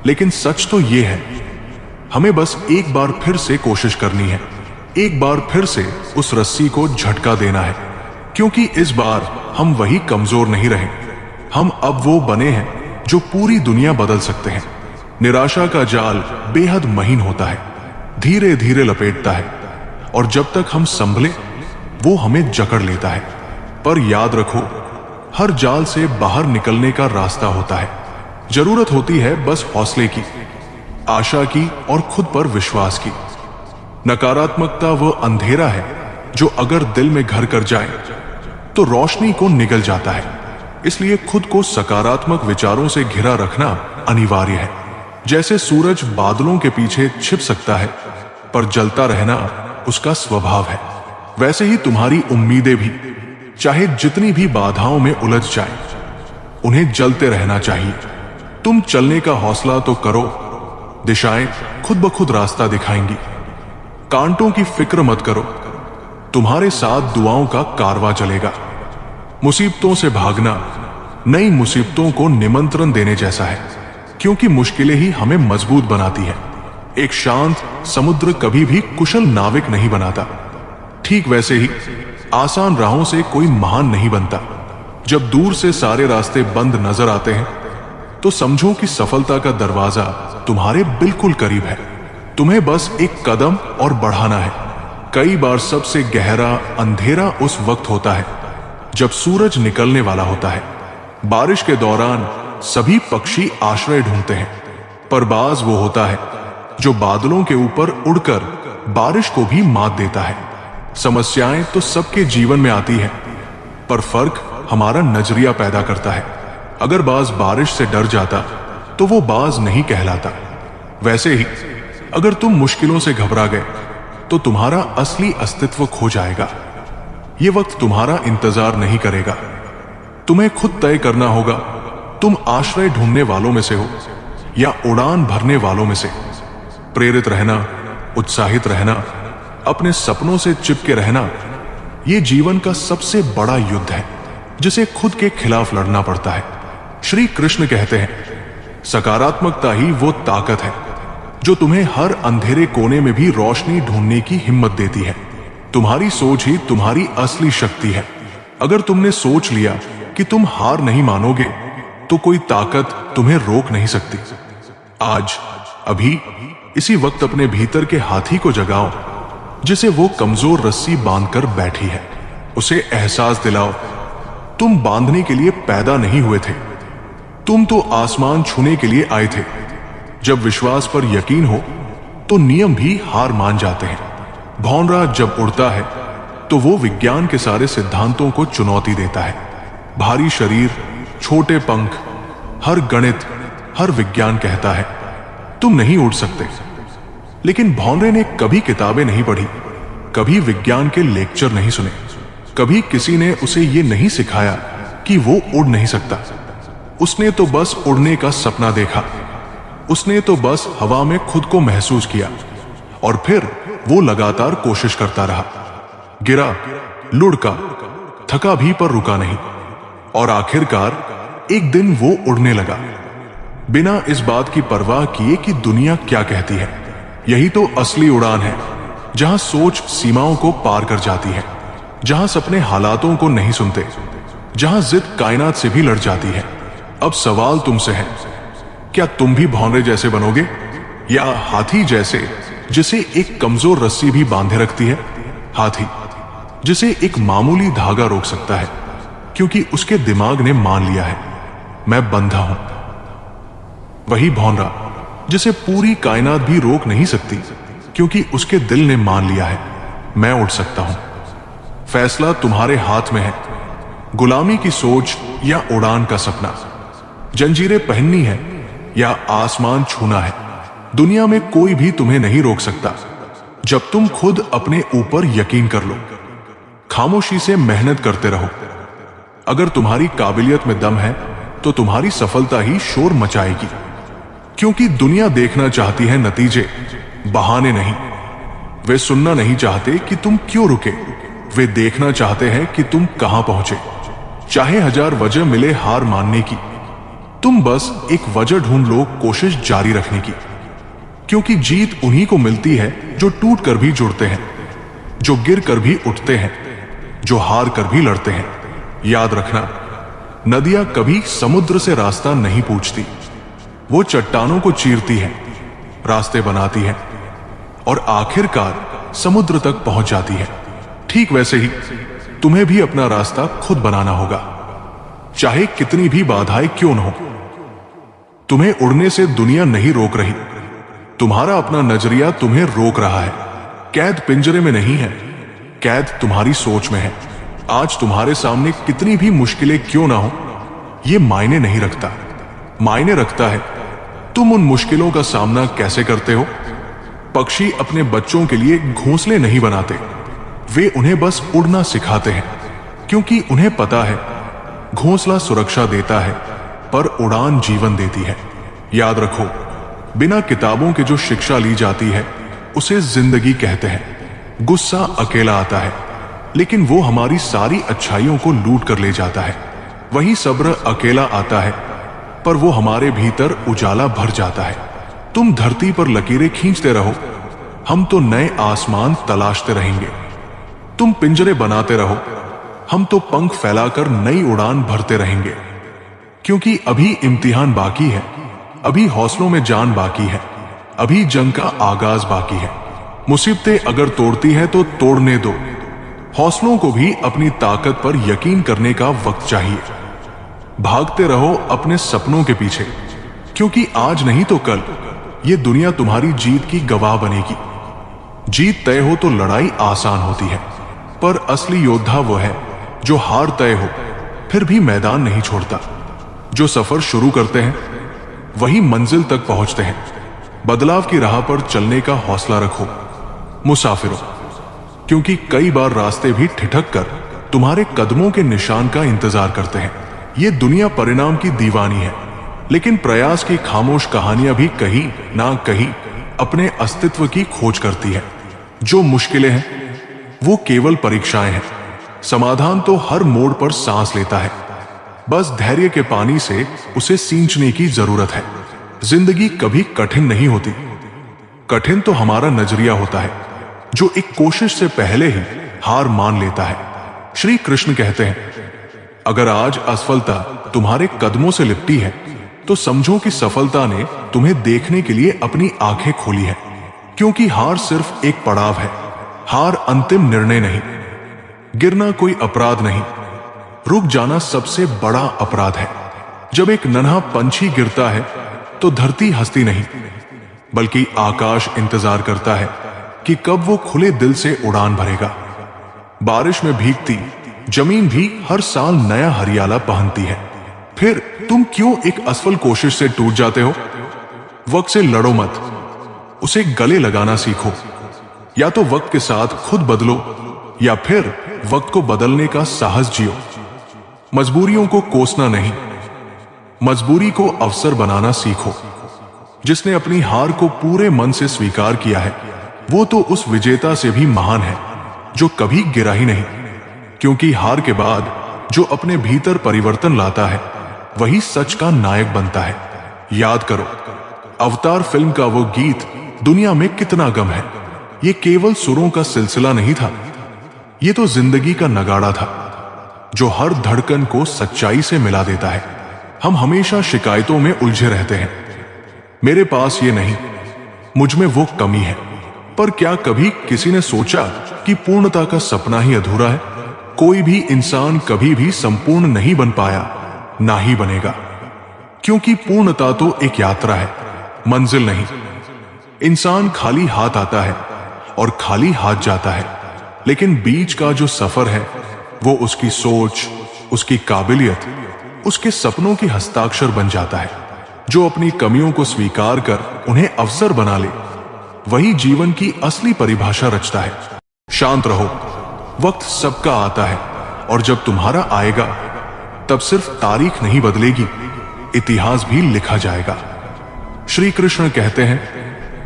लेकिन सच तो ये है, हमें बस एक बार फिर से कोशिश करनी है, एक बार फिर से उस रस्सी को झटका देना है, क्योंकि इस बार हम वही कमजोर नहीं रहे। हम अब वो बने हैं जो पूरी दुनिया बदल सकते हैं। निराशा का जाल बेहद महीन होता है, धीरे धीरे लपेटता है, और जब तक हम संभले वो हमें जकड़ लेता है। पर याद रखो, हर जाल से बाहर निकलने का रास्ता होता है। जरूरत होती है बस हौसले की, आशा की और खुद पर विश्वास की। नकारात्मकता वो अंधेरा है जो अगर दिल में घर कर जाए तो रोशनी को निगल जाता है। इसलिए खुद को सकारात्मक विचारों से घिरा रखना अनिवार्य है। जैसे सूरज बादलों के पीछे छिप सकता है, पर जलता रहना उसका स्वभाव है, वैसे ही तुम्हारी उम्मीदें भी, चाहे जितनी भी बाधाओं में उलझ जाए, उन्हें जलते रहना चाहिए। तुम चलने का हौसला तो करो, दिशाएं खुद ब खुद रास्ता दिखाएंगी। कांटों की फिक्र मत करो, तुम्हारे साथ दुआओं का कारवां चलेगा। मुसीबतों से भागना नई मुसीबतों को निमंत्रण देने जैसा है, क्योंकि मुश्किलें ही हमें मजबूत बनाती है। एक शांत समुद्र कभी भी कुशल नाविक नहीं बनाता। ठीक वैसे ही आसान राहों से कोई महान नहीं बनता। जब दूर से सारे रास्ते बंद नजर आते हैं तो समझो कि सफलता का दरवाजा तुम्हारे बिल्कुल करीब है। तुम्हें बस एक कदम और बढ़ाना है। कई बार सबसे गहरा अंधेरा उस वक्त होता है जब सूरज निकलने वाला होता है। बारिश के दौरान सभी पक्षी आश्रय ढूंढते हैं, पर बाज वो होता है जो बादलों के ऊपर उड़कर बारिश को भी मात देता है। समस्याएं तो सबके जीवन में आती हैं, पर फर्क हमारा नजरिया पैदा करता है। अगर बाज बारिश से डर जाता तो वो बाज नहीं कहलाता। वैसे ही अगर तुम मुश्किलों से घबरा गए तो तुम्हारा असली अस्तित्व खो जाएगा। ये वक्त तुम्हारा इंतजार नहीं करेगा, तुम्हें खुद तय करना होगा तुम आश्रय ढूंढने वालों में से हो या उड़ान भरने वालों में से। प्रेरित रहना, उत्साहित रहना, अपने सपनों से चिपके रहना, ये जीवन का सबसे बड़ा युद्ध है जिसे खुद के खिलाफ लड़ना पड़ता है। श्री कृष्ण कहते हैं, सकारात्मकता ही वो ताकत है जो तुम्हें हर अंधेरे कोने में भी रोशनी ढूंढने की हिम्मत देती है। तुम्हारी सोच ही तुम्हारी असली शक्ति है। अगर तुमने सोच लिया कि तुम हार नहीं मानोगे तो कोई ताकत तुम्हें रोक नहीं सकती। आज अभी इसी वक्त अपने भीतर के हाथी को जगाओ जिसे वो कमजोर रस्सी बांधकर बैठी है। उसे एहसास दिलाओ, तुम बांधने के लिए पैदा नहीं हुए थे, तुम तो आसमान छूने के लिए आए थे। जब विश्वास पर यकीन हो तो नियम भी हार मान जाते हैं। भौंरा जब उड़ता है तो वो विज्ञान के सारे सिद्धांतों को चुनौती देता है। भारी शरीर, छोटे पंख, हर गणित, हर विज्ञान कहता है तुम नहीं उड़ सकते। लेकिन भौंरे ने कभी किताबें नहीं पढ़ी, कभी विज्ञान के लेक्चर नहीं सुने, कभी किसी ने उसे ये नहीं सिखाया कि वो उड़ नहीं सकता। उसने तो बस उड़ने का सपना देखा, उसने तो बस हवा में खुद को महसूस किया और फिर वो लगातार कोशिश करता रहा। गिरा, लुढ़का, थका भी, पर रुका नहीं। और आखिरकार एक दिन वो उड़ने लगा, बिना इस बात की परवाह किए कि दुनिया क्या कहती है। यही तो असली उड़ान है, जहां सोच सीमाओं को पार कर जाती है, जहां सपने हालातों को नहीं सुनते, जहां जिद कायनात से भी लड़ जाती है। अब सवाल तुमसे है, क्या तुम भी भौंरे जैसे बनोगे, या हाथी जैसे जिसे एक कमजोर रस्सी भी बांधे रखती है? हाथी जिसे एक मामूली धागा रोक सकता है, क्योंकि उसके दिमाग ने मान लिया है मैं बंधा हूं। वही भौंरा जिसे पूरी कायनात भी रोक नहीं सकती, क्योंकि उसके दिल ने मान लिया है मैं उड़ सकता हूं। फैसला तुम्हारे हाथ में है, गुलामी की सोच या उड़ान का सपना, जंजीरें पहननी है या आसमान छूना है। दुनिया में कोई भी तुम्हें नहीं रोक सकता, जब तुम खुद अपने ऊपर यकीन कर लो। खामोशी से मेहनत करते रहो। अगर तुम्हारी काबिलियत में दम है तो तुम्हारी सफलता ही शोर मचाएगी, क्योंकि दुनिया देखना चाहती है नतीजे, बहाने नहीं। वे सुनना नहीं चाहते कि तुम क्यों रुके, वे देखना चाहते हैं कि तुम कहां पहुंचे। चाहे 1000 वजह मिले हार मानने की, तुम बस एक वजह ढूंढ लो कोशिश जारी रखने की। क्योंकि जीत उन्हीं को मिलती है जो टूट कर भी जुड़ते हैं, जो गिर कर भी उठते हैं, जो हार कर भी लड़ते हैं। याद रखना, नदियां कभी समुद्र से रास्ता नहीं पूछती, वो चट्टानों को चीरती है, रास्ते बनाती है और आखिरकार समुद्र तक पहुंच जाती है। ठीक वैसे ही तुम्हें भी अपना रास्ता खुद बनाना होगा, चाहे कितनी भी बाधाएं क्यों न हो। तुम्हें उड़ने से दुनिया नहीं रोक रही, तुम्हारा अपना नजरिया तुम्हें रोक रहा है। कैद पिंजरे में नहीं है, कैद तुम्हारी सोच में है। आज तुम्हारे सामने कितनी भी मुश्किलें क्यों ना हो, यह मायने नहीं रखता। मायने रखता है तुम उन मुश्किलों का सामना कैसे करते हो। पक्षी अपने बच्चों के लिए घोंसले नहीं बनाते, वे उन्हें बस उड़ना सिखाते हैं, क्योंकि उन्हें पता है घोंसला सुरक्षा देता है पर उड़ान जीवन देती है। याद रखो, बिना किताबों के जो शिक्षा ली जाती है उसे जिंदगी कहते हैं। गुस्सा अकेला आता है, लेकिन वो हमारी सारी अच्छाइयों को लूट कर ले जाता है। वही सब्र अकेला आता है, पर वो हमारे भीतर उजाला भर जाता है। तुम धरती पर लकीरें खींचते रहो, हम तो नए आसमान तलाशते रहेंगे। तुम पिंजरे बनाते रहो, हम तो पंख फैलाकर नई उड़ान भरते रहेंगे। क्योंकि अभी इम्तिहान बाकी है, अभी हौसलों में जान बाकी है, अभी जंग का आगाज बाकी है। मुसीबतें अगर तोड़ती है तो तोड़ने दो, हौसलों को भी अपनी ताकत पर यकीन करने का वक्त चाहिए। भागते रहो अपने सपनों के पीछे, क्योंकि आज नहीं तो कल ये दुनिया तुम्हारी जीत की गवाह बनेगी। जीत तय हो तो लड़ाई आसान होती है, पर असली योद्धा वो है जो हार तय हो फिर भी मैदान नहीं छोड़ता। जो सफर शुरू करते हैं वही मंजिल तक पहुंचते हैं। बदलाव की राह पर चलने का हौसला रखो मुसाफिरों, क्योंकि कई बार रास्ते भी ठिठक कर तुम्हारे कदमों के निशान का इंतजार करते हैं। ये दुनिया परिणाम की दीवानी है, लेकिन प्रयास की खामोश कहानियां भी कहीं ना कहीं अपने अस्तित्व की खोज करती है। जो मुश्किलें हैं वो केवल परीक्षाएं हैं, समाधान तो हर मोड़ पर सांस लेता है। बस धैर्य के पानी से उसे सींचने की जरूरत है। जिंदगी कभी कठिन नहीं होती, कठिन तो हमारा नजरिया होता है जो एक कोशिश से पहले ही हार मान लेता है। श्री कृष्ण कहते हैं, अगर आज असफलता तुम्हारे कदमों से लिपटी है तो समझो कि सफलता ने तुम्हें देखने के लिए अपनी आंखें खोली है। क्योंकि हार सिर्फ एक पड़ाव है, हार अंतिम निर्णय नहीं। गिरना कोई अपराध नहीं, रुक जाना सबसे बड़ा अपराध है। जब एक नन्हा पंछी गिरता है तो धरती हंसती नहीं, बल्कि आकाश इंतजार करता है कि कब वो खुले दिल से उड़ान भरेगा। बारिश में भीगती जमीन भी हर साल नया हरियाला पहनती है। फिर तुम क्यों एक असफल कोशिश से टूट जाते हो? वक्त से लड़ो मत, उसे गले लगाना सीखो। या तो वक्त के साथ खुद बदलो, या फिर वक्त को बदलने का साहस जियो। मजबूरियों को कोसना नहीं, मजबूरी को अवसर बनाना सीखो। जिसने अपनी हार को पूरे मन से स्वीकार किया है वो तो उस विजेता से भी महान है जो कभी गिरा ही नहीं। क्योंकि हार के बाद जो अपने भीतर परिवर्तन लाता है वही सच का नायक बनता है। याद करो, अवतार फिल्म का वो गीत, दुनिया में कितना गम है, ये केवल सुरों का सिलसिला नहीं था, ये तो जिंदगी का नगाड़ा था जो हर धड़कन को सच्चाई से मिला देता है। हम हमेशा शिकायतों में उलझे रहते हैं, मेरे पास ये नहीं, मुझ में वो कमी है। पर क्या कभी किसी ने सोचा कि पूर्णता का सपना ही अधूरा है? कोई भी इंसान कभी भी संपूर्ण नहीं बन पाया, ना ही बनेगा, क्योंकि पूर्णता तो एक यात्रा है, मंजिल नहीं। इंसान खाली हाथ आता है और खाली हाथ जाता है, लेकिन बीच का जो सफर है वो उसकी सोच, उसकी काबिलियत, उसके सपनों की हस्ताक्षर बन जाता है। जो अपनी कमियों को स्वीकार कर उन्हें अवसर बना ले, वही जीवन की असली परिभाषा रचता है। शांत रहो, वक्त सबका आता है, और जब तुम्हारा आएगा तब सिर्फ तारीख नहीं बदलेगी, इतिहास भी लिखा जाएगा। श्री कृष्ण कहते हैं,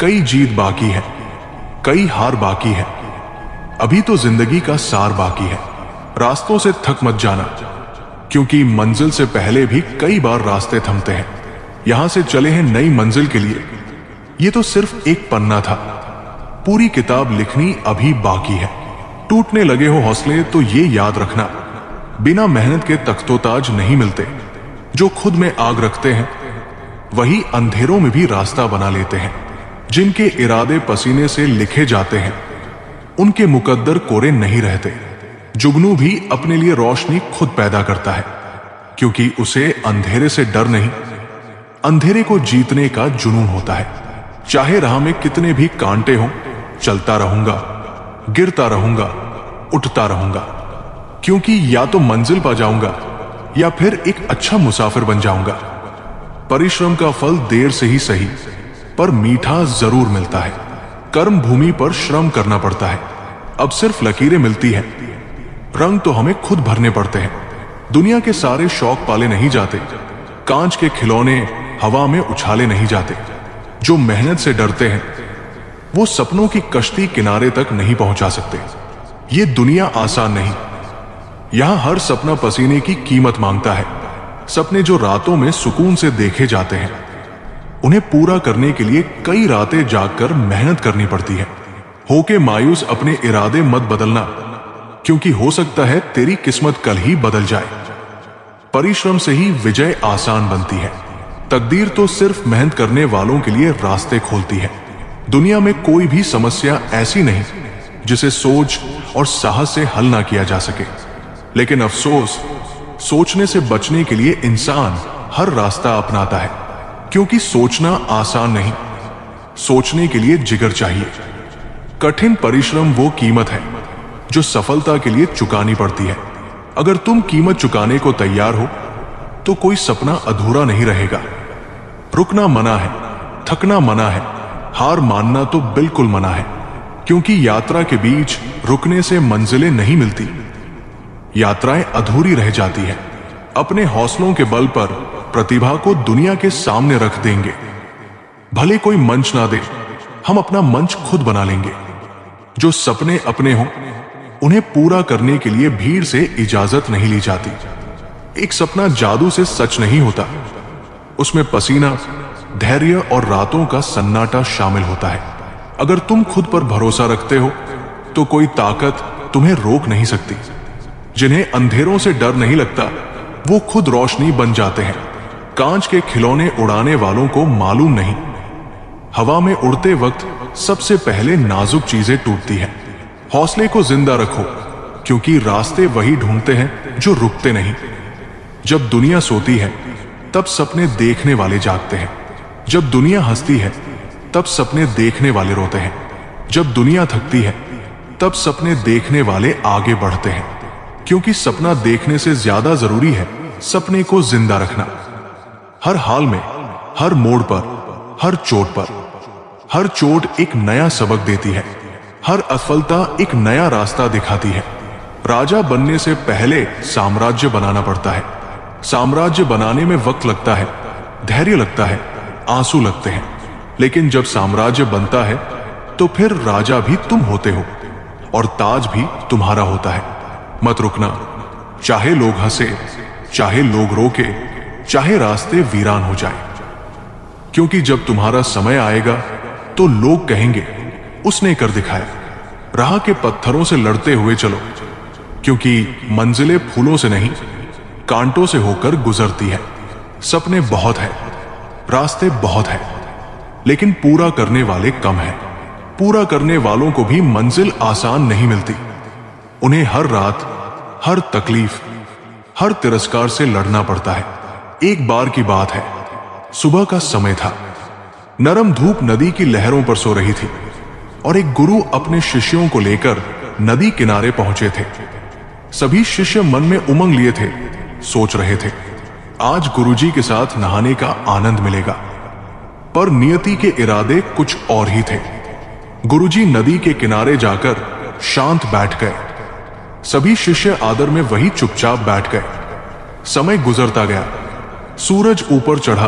कई जीत बाकी है, कई हार बाकी है, अभी तो जिंदगी का सार बाकी है। रास्तों से थक मत जाना, क्योंकि मंजिल से पहले भी कई बार रास्ते थमते हैं। यहां से चले हैं नई मंजिल के लिए, ये तो सिर्फ एक पन्ना था, पूरी किताब लिखनी अभी बाकी है। टूटने लगे हो हौसले तो ये याद रखना, बिना मेहनत के तख्तोताज नहीं मिलते। जो खुद में आग रखते हैं वही अंधेरों में भी रास्ता बना लेते हैं। जिनके इरादे पसीने से लिखे जाते हैं उनके मुकद्दर कोरे नहीं रहते। जुगनू भी अपने लिए रोशनी खुद पैदा करता है, क्योंकि उसे अंधेरे से डर नहीं, अंधेरे को जीतने का जुनून होता है। चाहे राह में कितने भी कांटे हों, चलता रहूंगा, गिरता रहूंगा, उठता रहूंगा, क्योंकि या तो मंजिल पा जाऊंगा या फिर एक अच्छा मुसाफिर बन जाऊंगा। परिश्रम का फल देर से ही सही, पर मीठा जरूर मिलता है। कर्म भूमि पर श्रम करना पड़ता है, अब सिर्फ लकीरें मिलती हैं, रंग तो हमें खुद भरने पड़ते हैं। दुनिया के सारे शौक पाले नहीं जाते, कांच के खिलौने हवा में उछाले नहीं जाते। जो मेहनत से डरते हैं वो सपनों की कश्ती किनारे तक नहीं पहुंचा सकते। ये दुनिया आसान नहीं, यहां हर सपना पसीने की कीमत मांगता है। सपने जो रातों में सुकून से देखे जाते हैं, उन्हें पूरा करने के लिए कई रातें जागकर मेहनत करनी पड़ती है। होके मायूस अपने इरादे मत बदलना, क्योंकि हो सकता है तेरी किस्मत कल ही बदल जाए। परिश्रम से ही विजय आसान बनती है। तकदीर तो सिर्फ मेहनत करने वालों के लिए रास्ते खोलती है। दुनिया में कोई भी समस्या ऐसी नहीं जिसे सोच और साहस से हल ना किया जा सके, लेकिन अफसोस, सोचने से बचने के लिए इंसान हर रास्ता अपनाता है, क्योंकि सोचना आसान नहीं, सोचने के लिए जिगर चाहिए। कठिन परिश्रम वो कीमत है जो सफलता के लिए चुकानी पड़ती है। अगर तुम कीमत चुकाने को तैयार हो तो कोई सपना अधूरा नहीं रहेगा। रुकना मना है, थकना मना है, हार मानना तो बिल्कुल मना है, क्योंकि यात्रा के बीच रुकने से मंजिलें नहीं मिलती, यात्राएं अधूरी रह जाती है। अपने हौसलों के बल पर प्रतिभा को दुनिया के सामने रख देंगे। भले कोई मंच ना दे, हम अपना मंच खुद बना लेंगे। जो सपने अपने हों उन्हें पूरा करने के लिए भीड़ से इजाजत नहीं ली जाती। एक सपना जादू से सच नहीं होता, उसमें पसीना, धैर्य और रातों का सन्नाटा शामिल होता है। अगर तुम खुद पर भरोसा रखते हो तो कोई ताकत तुम्हें रोक नहीं सकती। जिन्हें अंधेरों से डर नहीं लगता वो खुद रोशनी बन जाते हैं। कांच के खिलौने उड़ाने वालों को मालूम नहीं, हवा में उड़ते वक्त सबसे पहले नाजुक चीजें टूटती हैं। हौसले को जिंदा रखो, क्योंकि रास्ते वही ढूंढते हैं जो रुकते नहीं। जब दुनिया सोती है तब सपने देखने वाले जागते हैं। जब दुनिया हंसती है तब सपने देखने वाले रोते हैं। जब दुनिया थकती है तब सपने देखने वाले आगे बढ़ते हैं, क्योंकि सपना देखने से ज्यादा जरूरी है सपने को जिंदा रखना। हर हाल में, हर मोड़ पर, हर चोट पर, हर चोट एक नया सबक देती है। हर असफलता एक नया रास्ता दिखाती है। राजा बनने से पहले साम्राज्य बनाना पड़ता है। साम्राज्य बनाने में वक्त लगता है, धैर्य लगता है, आंसू लगते हैं, लेकिन जब साम्राज्य बनता है तो फिर राजा भी तुम होते हो और ताज भी तुम्हारा होता है। मत रुकना, चाहे लोग हंसे, चाहे लोग रोके, चाहे रास्ते वीरान हो जाए। क्योंकि जब तुम्हारा समय आएगा तो लोग कहेंगे उसने कर दिखाया। राह के पत्थरों से लड़ते हुए चलो, क्योंकि मंजिलें फूलों से नहीं कांटों से होकर गुजरती है। सपने बहुत है, रास्ते बहुत है, लेकिन पूरा करने वाले कम है। पूरा करने वालों को भी मंजिल आसान नहीं मिलती। उन्हें हर रात, हर तकलीफ, हर तिरस्कार से लड़ना पड़ता है। एक बार की बात है, सुबह का समय था। नरम धूप नदी की लहरों पर सो रही थी और एक गुरु अपने शिष्यों को लेकर नदी किनारे पहुंचे थे। सभी शिष्य मन में उमंग लिए थे, सोच रहे थे आज गुरुजी के साथ नहाने का आनंद मिलेगा। पर नियति के इरादे कुछ और ही थे। गुरुजी नदी के किनारे जाकर शांत बैठ गए। सभी शिष्य आदर में वही चुपचाप बैठ गए। समय गुजरता गया, सूरज ऊपर चढ़ा,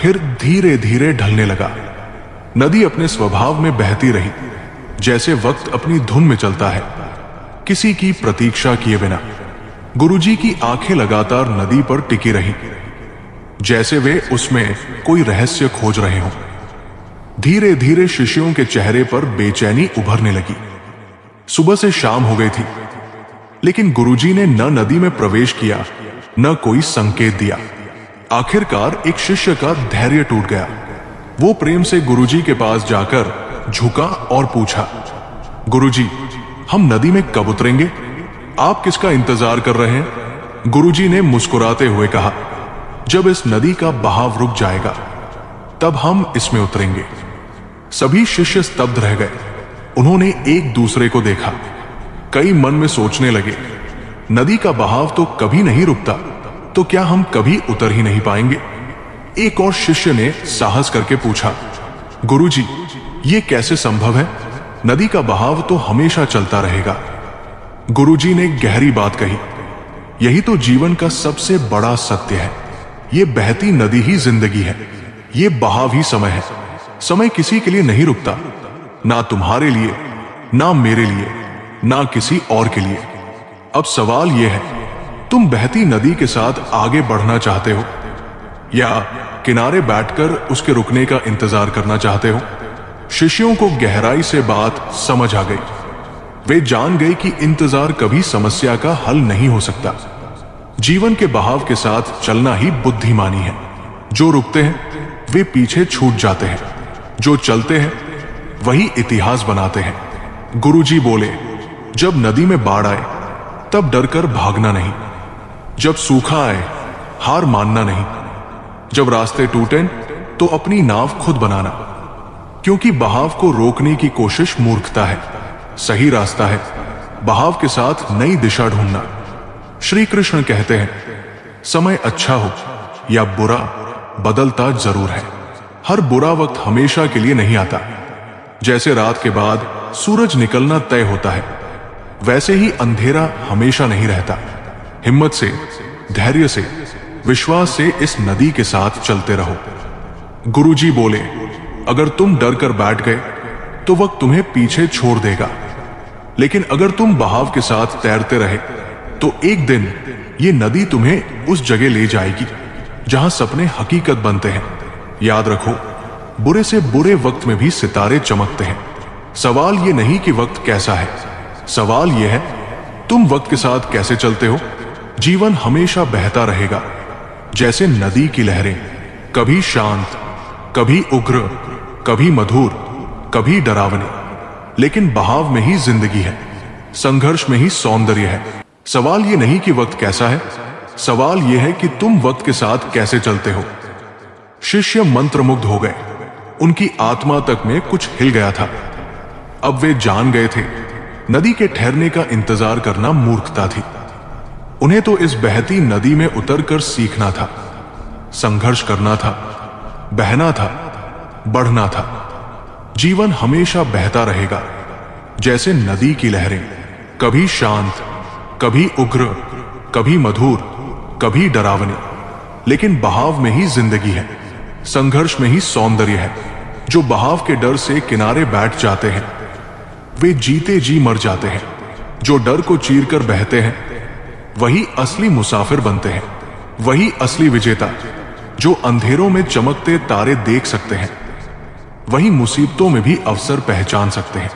फिर धीरे धीरे ढलने लगा। नदी अपने स्वभाव में बहती रही, जैसे वक्त अपनी धुन में चलता है, किसी की प्रतीक्षा किए बिना। गुरुजी की आंखें लगातार नदी पर टिकी रहीं, जैसे वे उसमें कोई रहस्य खोज रहे हों। धीरे धीरे शिष्यों के चेहरे पर बेचैनी उभरने लगी। सुबह से शाम हो गई थी, लेकिन गुरुजी ने न नदी में प्रवेश किया, न कोई संकेत दिया। आखिरकार एक शिष्य का धैर्य टूट गया। वो प्रेम से गुरुजी के पास जाकर झुका और पूछा, गुरुजी, हम नदी में कब उतरेंगे? आप किसका इंतजार कर रहे हैं? गुरुजी ने मुस्कुराते हुए कहा, जब इस नदी का बहाव रुक जाएगा तब हम इसमें उतरेंगे। सभी शिष्य स्तब्ध रह गए। उन्होंने एक दूसरे को देखा। कई मन में सोचने लगे, नदी का बहाव तो कभी नहीं रुकता, तो क्या हम कभी उतर ही नहीं पाएंगे? एक और शिष्य ने साहस करके पूछा, गुरुजी, ये कैसे संभव है? नदी का बहाव तो हमेशा चलता रहेगा। गुरुजी ने गहरी बात कही, यही तो जीवन का सबसे बड़ा सत्य है। ये बहती नदी ही जिंदगी है, ये बहाव ही समय है। समय किसी के लिए नहीं रुकता, ना तुम्हारे लिए, ना मेरे लिए, ना किसी और के लिए। अब सवाल यह है, तुम बहती नदी के साथ आगे बढ़ना चाहते हो या किनारे बैठकर उसके रुकने का इंतजार करना चाहते हो? शिष्यों को गहराई से बात समझ आ गई। वे जान गए कि इंतजार कभी समस्या का हल नहीं हो सकता। जीवन के बहाव के साथ चलना ही बुद्धिमानी है। जो रुकते हैं वे पीछे छूट जाते हैं, जो चलते हैं वही इतिहास बनाते हैं। गुरुजी बोले, जब नदी में बाढ़ आए तब डरकर भागना नहीं, जब सूखा आए हार मानना नहीं, जब रास्ते टूटे तो अपनी नाव खुद बनाना, क्योंकि बहाव को रोकने की कोशिश मूर्खता है। सही रास्ता है बहाव के साथ नई दिशा ढूंढना। श्री कृष्ण कहते हैं, समय अच्छा हो या बुरा, बदलता जरूर है। हर बुरा वक्त हमेशा के लिए नहीं आता। जैसे रात के बाद सूरज निकलना तय होता है, वैसे ही अंधेरा हमेशा नहीं रहता। हिम्मत से, धैर्य से, विश्वास से इस नदी के साथ चलते रहो। गुरुजी बोले, अगर तुम डर कर बैठ गए तो वक्त तुम्हें पीछे छोड़ देगा, लेकिन अगर तुम बहाव के साथ तैरते रहे तो एक दिन ये नदी तुम्हें उस जगह ले जाएगी जहां सपने हकीकत बनते हैं। याद रखो, बुरे से बुरे वक्त में भी सितारे चमकते हैं। सवाल ये नहीं कि वक्त कैसा है, सवाल यह है तुम वक्त के साथ कैसे चलते हो। जीवन हमेशा बहता रहेगा, जैसे नदी की लहरें, कभी शांत, कभी उग्र, कभी मधुर, कभी डरावनी, लेकिन बहाव में ही जिंदगी है, संघर्ष में ही सौंदर्य है। सवाल ये नहीं कि वक्त कैसा है, सवाल यह है कि तुम वक्त के साथ कैसे चलते हो। शिष्य मंत्रमुग्ध हो गए। उनकी आत्मा तक में कुछ हिल गया था। अब वे जान गए थे, नदी के ठहरने का इंतजार करना मूर्खता थी। उन्हें तो इस बहती नदी में उतरकर सीखना था, संघर्ष करना था, बहना था, बढ़ना था। जीवन हमेशा बहता रहेगा, जैसे नदी की लहरें, कभी शांत, कभी उग्र, कभी मधुर, कभी डरावनी, लेकिन बहाव में ही जिंदगी है, संघर्ष में ही सौंदर्य है। जो बहाव के डर से किनारे बैठ जाते हैं वे जीते जी मर जाते हैं। जो डर को चीरकर बहते हैं वही असली मुसाफिर बनते हैं, वही असली विजेता जो अंधेरों में चमकते तारे देख सकते हैं, वही मुसीबतों में भी अवसर पहचान सकते हैं।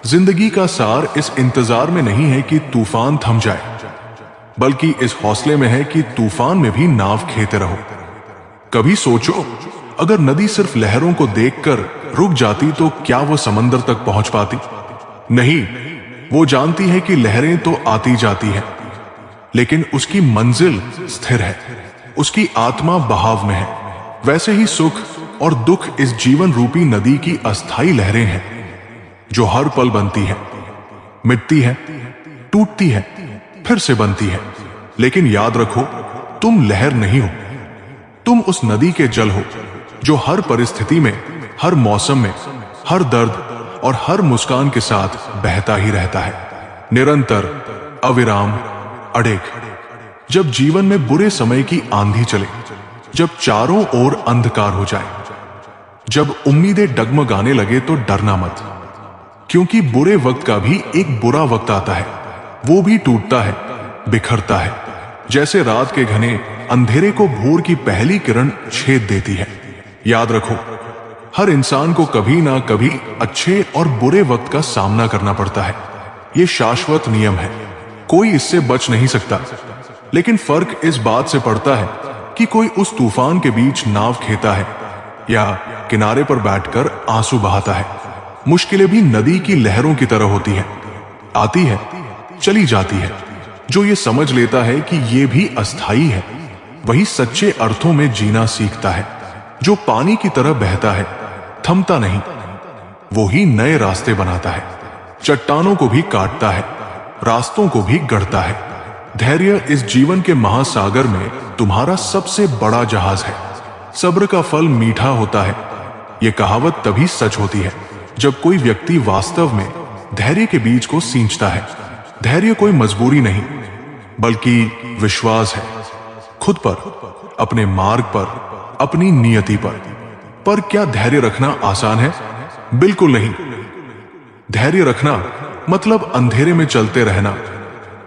जिंदगी का सार इस इंतजार में नहीं है कि तूफान थम जाए, बल्कि इस हौसले में है कि तूफान में भी नाव खेते रहो। कभी सोचो, अगर नदी सिर्फ लहरों को देखकर रुक जाती तो क्या वो समंदर तक पहुंच पाती? नहीं, वो जानती है कि लहरें तो आती जाती हैं, लेकिन उसकी मंजिल स्थिर है, उसकी आत्मा बहाव में है। वैसे ही सुख और दुख इस जीवन रूपी नदी की अस्थाई लहरें हैं, जो हर पल बनती है, मिटती है, टूटती है, फिर से बनती है। लेकिन याद रखो, तुम लहर नहीं हो, तुम उस नदी के जल हो जो हर परिस्थिति में, हर मौसम में, हर दर्द और हर मुस्कान के साथ बहता ही रहता है, निरंतर, अविराम, अड़ेग। जब जीवन में बुरे समय की आंधी चले, जब चारों ओर अंधकार हो जाए, जब उम्मीदें डगमगाने लगे, तो डरना मत, क्योंकि बुरे वक्त का भी एक बुरा वक्त आता है। वो भी टूटता है, बिखरता है, जैसे रात के घने अंधेरे को भोर की पहली किरण छेद देती है। याद रखो, हर इंसान को कभी ना कभी अच्छे और बुरे वक्त का सामना करना पड़ता है। ये शाश्वत नियम है, कोई इससे बच नहीं सकता। लेकिन फर्क इस बात से पड़ता है कि कोई उस तूफान के बीच नाव खेता है या किनारे पर बैठकर आंसू बहाता है। मुश्किलें भी नदी की लहरों की तरह होती है, आती है, चली जाती है। जो ये समझ लेता है कि ये भी अस्थाई है, वही सच्चे अर्थों में जीना सीखता है। जो पानी की तरह बहता है, थमता नहीं, वो ही नए रास्ते बनाता है, चट्टानों को भी काटता है, रास्तों को भी गढ़ता है। धैर्य इस जीवन के महासागर में तुम्हारा सबसे बड़ा जहाज है। सब्र का फल मीठा होता है, ये कहावत तभी सच होती है जब कोई व्यक्ति वास्तव में धैर्य के बीज को सींचता है। धैर्य कोई मजबूरी नहीं, बल्कि विश्वास है, खुद पर, अपने मार्ग पर, अपनी नियति पर क्या धैर्य रखना आसान है? बिल्कुल नहीं। धैर्य रखना मतलब अंधेरे में चलते रहना,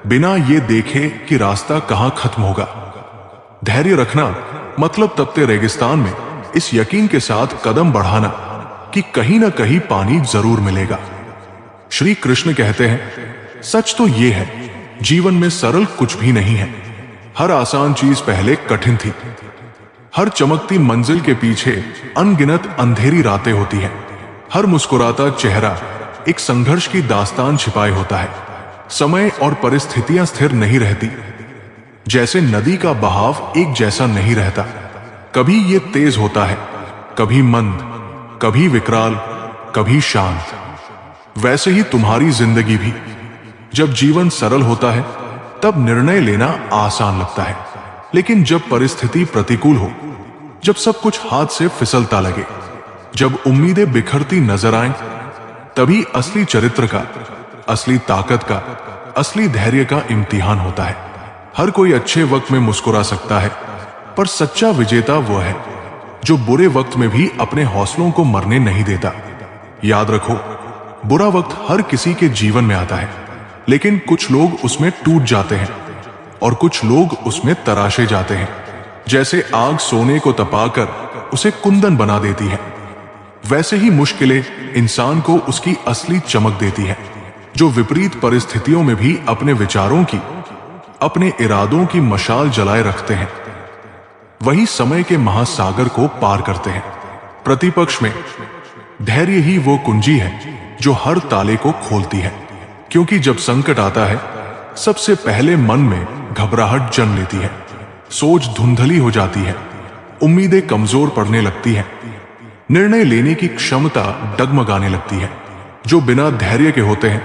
बिना ये देखे कि रास्ता कहां खत्म होगा। धैर्य रखना मतलब तपते रेगिस्तान में इस यकीन के साथ कदम बढ़ाना कि कहीं ना कहीं पानी जरूर मिलेगा। श्री कृष्ण कहते हैं, सच तो ये है, जीवन में सरल कुछ भी नहीं है। हर आसान चीज पहले कठिन थी। हर चमकती मंजिल के पीछे अनगिनत अंधेरी रातें होती हैं। हर मुस्कुराता चेहरा एक संघर्ष की दास्तान छिपाए होता है। समय और परिस्थितियां स्थिर नहीं रहती, जैसे नदी का बहाव एक जैसा नहीं रहता। कभी ये तेज होता है, कभी मंद, कभी विकराल, कभी शांत। वैसे ही तुम्हारी जिंदगी भी। जब जीवन सरल होता है, तब निर्णय लेना आसान लगता है, लेकिन जब परिस्थिति प्रतिकूल हो, जब सब कुछ हाथ से फिसलता लगे, जब उम्मीदें बिखरती नजर आएं, तभी असली चरित्र का, असली ताकत का, असली धैर्य का इम्तिहान होता है। हर कोई अच्छे वक्त में मुस्कुरा सकता है, पर सच्चा विजेता वो है जो बुरे वक्त में भी अपने हौसलों को मरने नहीं देता। याद रखो, बुरा वक्त हर किसी के जीवन में आता है, लेकिन कुछ लोग उसमें टूट जाते हैं और कुछ लोग उसमें तराशे जाते हैं। जैसे आग सोने को तपाकर उसे कुंदन बना देती है, वैसे ही मुश्किलें इंसान को उसकी असली चमक देती है। जो विपरीत परिस्थितियों में भी अपने विचारों की, अपने इरादों की मशाल जलाए रखते हैं, वही समय के महासागर को पार करते हैं। प्रतिपक्ष में धैर्य ही वो कुंजी है जो हर ताले को खोलती है, क्योंकि जब संकट आता है, सबसे पहले मन में घबराहट जन्म लेती है, सोच धुंधली हो जाती है, उम्मीदें कमजोर पड़ने लगती हैं, निर्णय लेने की क्षमता डगमगाने लगती है। जो बिना धैर्य के होते हैं,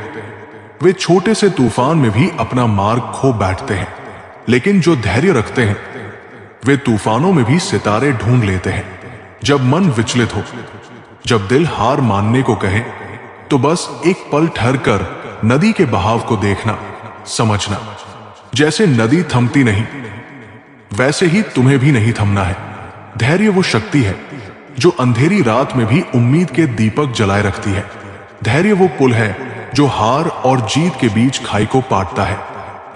वे छोटे से तूफान में भी अपना मार्ग खो बैठते हैं, लेकिन जो धैर्य रखते हैं, वे तूफानों में भी सितारे ढूंढ लेते हैं। जब मन विचलित हो, जब दिल हार मानने को कहे, तो बस एक पल ठहरकर नदी के बहाव को देखना, समझना। जैसे नदी थमती नहीं, वैसे ही तुम्हें भी नहीं थमना है। धैर्य वो शक्ति है जो अंधेरी रात में भी उम्मीद के दीपक जलाए रखती है। धैर्य वो पुल है जो हार और जीत के बीच खाई को पाटता है।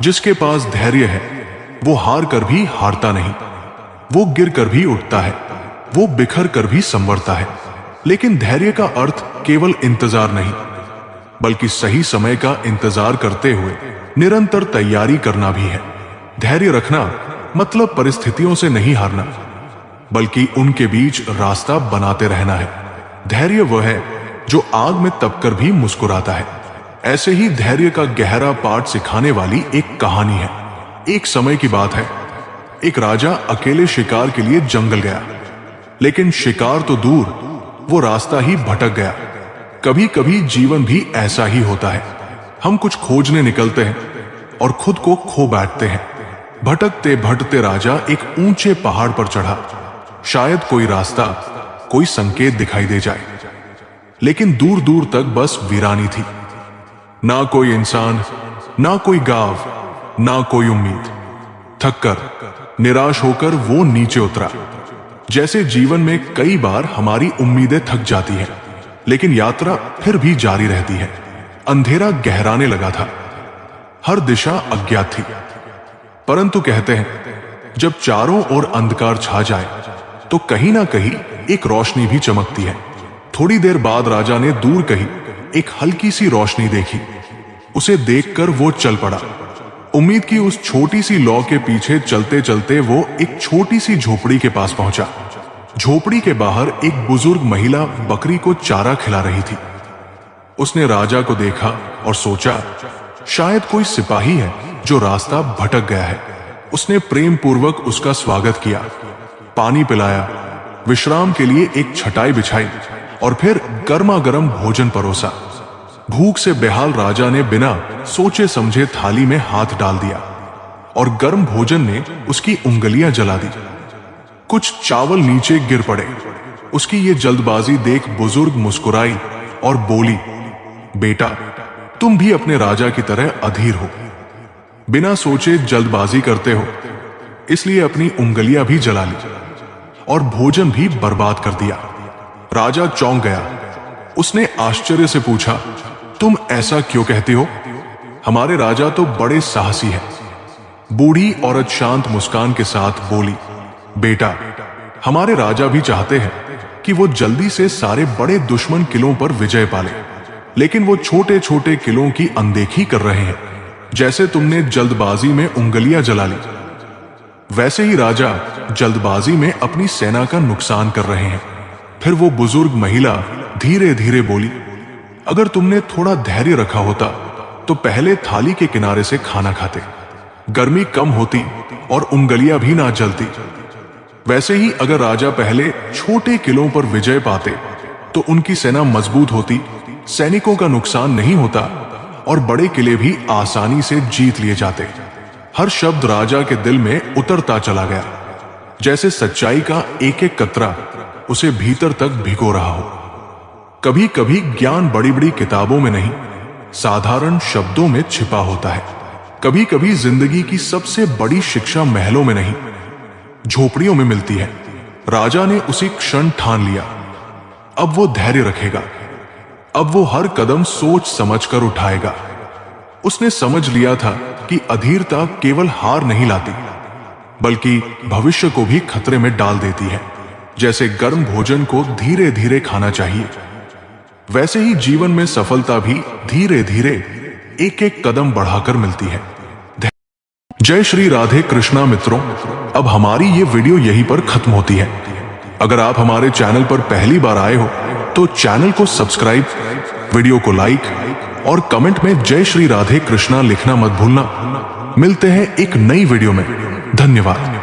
जिसके पास धैर्य है वो हार कर भी हारता नहीं, वो गिर कर भी उठता है, वो बिखर कर भी संवरता है। लेकिन धैर्य का अर्थ केवल इंतजार नहीं, बल्कि सही समय का इंतजार करते हुए निरंतर तैयारी करना भी है। धैर्य रखना मतलब परिस्थितियों से नहीं हारना, बल्कि उनके बीच रास्ता बनाते रहना है। धैर्य वह है जो आग में तपकर भी मुस्कुराता है। ऐसे ही धैर्य का गहरा पाठ सिखाने वाली एक कहानी है। एक समय की बात है, एक राजा अकेले शिकार के लिए जंगल गया, लेकिन शिकार तो दूर, वो रास्ता ही भटक गया। कभी कभी जीवन भी ऐसा ही होता है। हम कुछ खोजने निकलते हैं और खुद को खो बैठते हैं। भटकते भटकते राजा एक ऊंचे पहाड़ पर चढ़ा। शायद कोई रास्ता, कोई संकेत दिखाई दे जाए, लेकिन दूर दूर तक बस वीरानी थी। ना कोई इंसान, ना कोई गांव, ना कोई उम्मीद। थककर, निराश होकर वो नीचे उतरा। जैसे जीवन में कई बार हमारी उम्मीदें थक जाती हैं, लेकिन यात्रा फिर भी जारी रहती है। अंधेरा गहराने लगा था, हर दिशा अज्ञात थी। परंतु कहते हैं, जब चारों ओर अंधकार छा जाए तो कहीं ना कहीं एक रोशनी भी चमकती है। थोड़ी देर बाद राजा ने दूर कहीं एक हल्की सी रोशनी देखी। उसे देखकर वो चल पड़ा। उम्मीद की उस छोटी सी लौ के पीछे चलते चलते वो एक छोटी सी झोपड़ी के पास पहुंचा। झोपड़ी के बाहर एक बुजुर्ग महिला बकरी को चारा खिला रही थी। उसने राजा को देखा और सोचा, शायद कोई सिपाही है जो रास्ता भटक गया है। उसने प्रेम पूर्वक उसका स्वागत किया, पानी पिलाया, विश्राम के लिए एक छटाई बिछाई और फिर गर्मा गर्म भोजन परोसा। भूख से बेहाल राजा ने बिना सोचे समझे थाली में हाथ डाल दिया और गर्म भोजन ने उसकी उंगलियां जला दी। कुछ चावल नीचे गिर पड़े। उसकी ये जल्दबाजी देख बुजुर्ग मुस्कुराई और बोली, बेटा, तुम भी अपने राजा की तरह अधीर हो। बिना सोचे जल्दबाजी करते हो, इसलिए अपनी उंगलियां भी जला ली और भोजन भी बर्बाद कर दिया। राजा चौंक गया। उसने आश्चर्य से पूछा, तुम ऐसा क्यों कहती हो? हमारे राजा तो बड़े साहसी हैं। बूढ़ी औरत शांत मुस्कान के साथ बोली, बेटा, हमारे राजा भी चाहते हैं कि वो जल्दी से सारे बड़े दुश्मन किलों पर विजय पाले, लेकिन वो छोटे छोटे किलों की अनदेखी कर रहे हैं। जैसे तुमने जल्दबाजी में उंगलियां जला ली, वैसे ही राजा जल्दबाजी में अपनी सेना का नुकसान कर रहे हैं। फिर वो बुजुर्ग महिला धीरे धीरे बोली, अगर तुमने थोड़ा धैर्य रखा होता तो पहले थाली के किनारे से खाना खाते, गर्मी कम होती और उंगलियां भी ना जलती। वैसे ही अगर राजा पहले छोटे किलों पर विजय पाते तो उनकी सेना मजबूत होती, सैनिकों का नुकसान नहीं होता और बड़े किले भी आसानी से जीत लिए जाते। हर शब्द राजा के दिल में उतरता चला गया, जैसे सच्चाई का एक एक कतरा उसे भीतर तक भिगो रहा हो। कभी कभी ज्ञान बड़ी बड़ी किताबों में नहीं, साधारण शब्दों में छिपा होता है। कभी कभी जिंदगी की सबसे बड़ी शिक्षा महलों में नहीं, झोपड़ियों में मिलती है। राजा ने उसी क्षण ठान लिया, अब वो धैर्य रखेगा, अब वो हर कदम सोच समझकर उठाएगा। उसने समझ लिया था कि अधीरता केवल हार नहीं लाती, बल्कि भविष्य को भी खतरे में डाल देती है। जैसे गर्म भोजन को धीरे धीरे खाना चाहिए, वैसे ही जीवन में सफलता भी धीरे धीरे एक एक कदम बढ़ाकर मिलती है। जय श्री राधे कृष्णा मित्रों, अब हमारी ये वीडियो यहीं पर खत्म होती है। अगर आप हमारे चैनल पर पहली बार आए हो तो चैनल को सब्सक्राइब, वीडियो को लाइक और कमेंट में जय श्री राधे कृष्णा लिखना मत भूलना। मिलते हैं एक नई वीडियो में। धन्यवाद।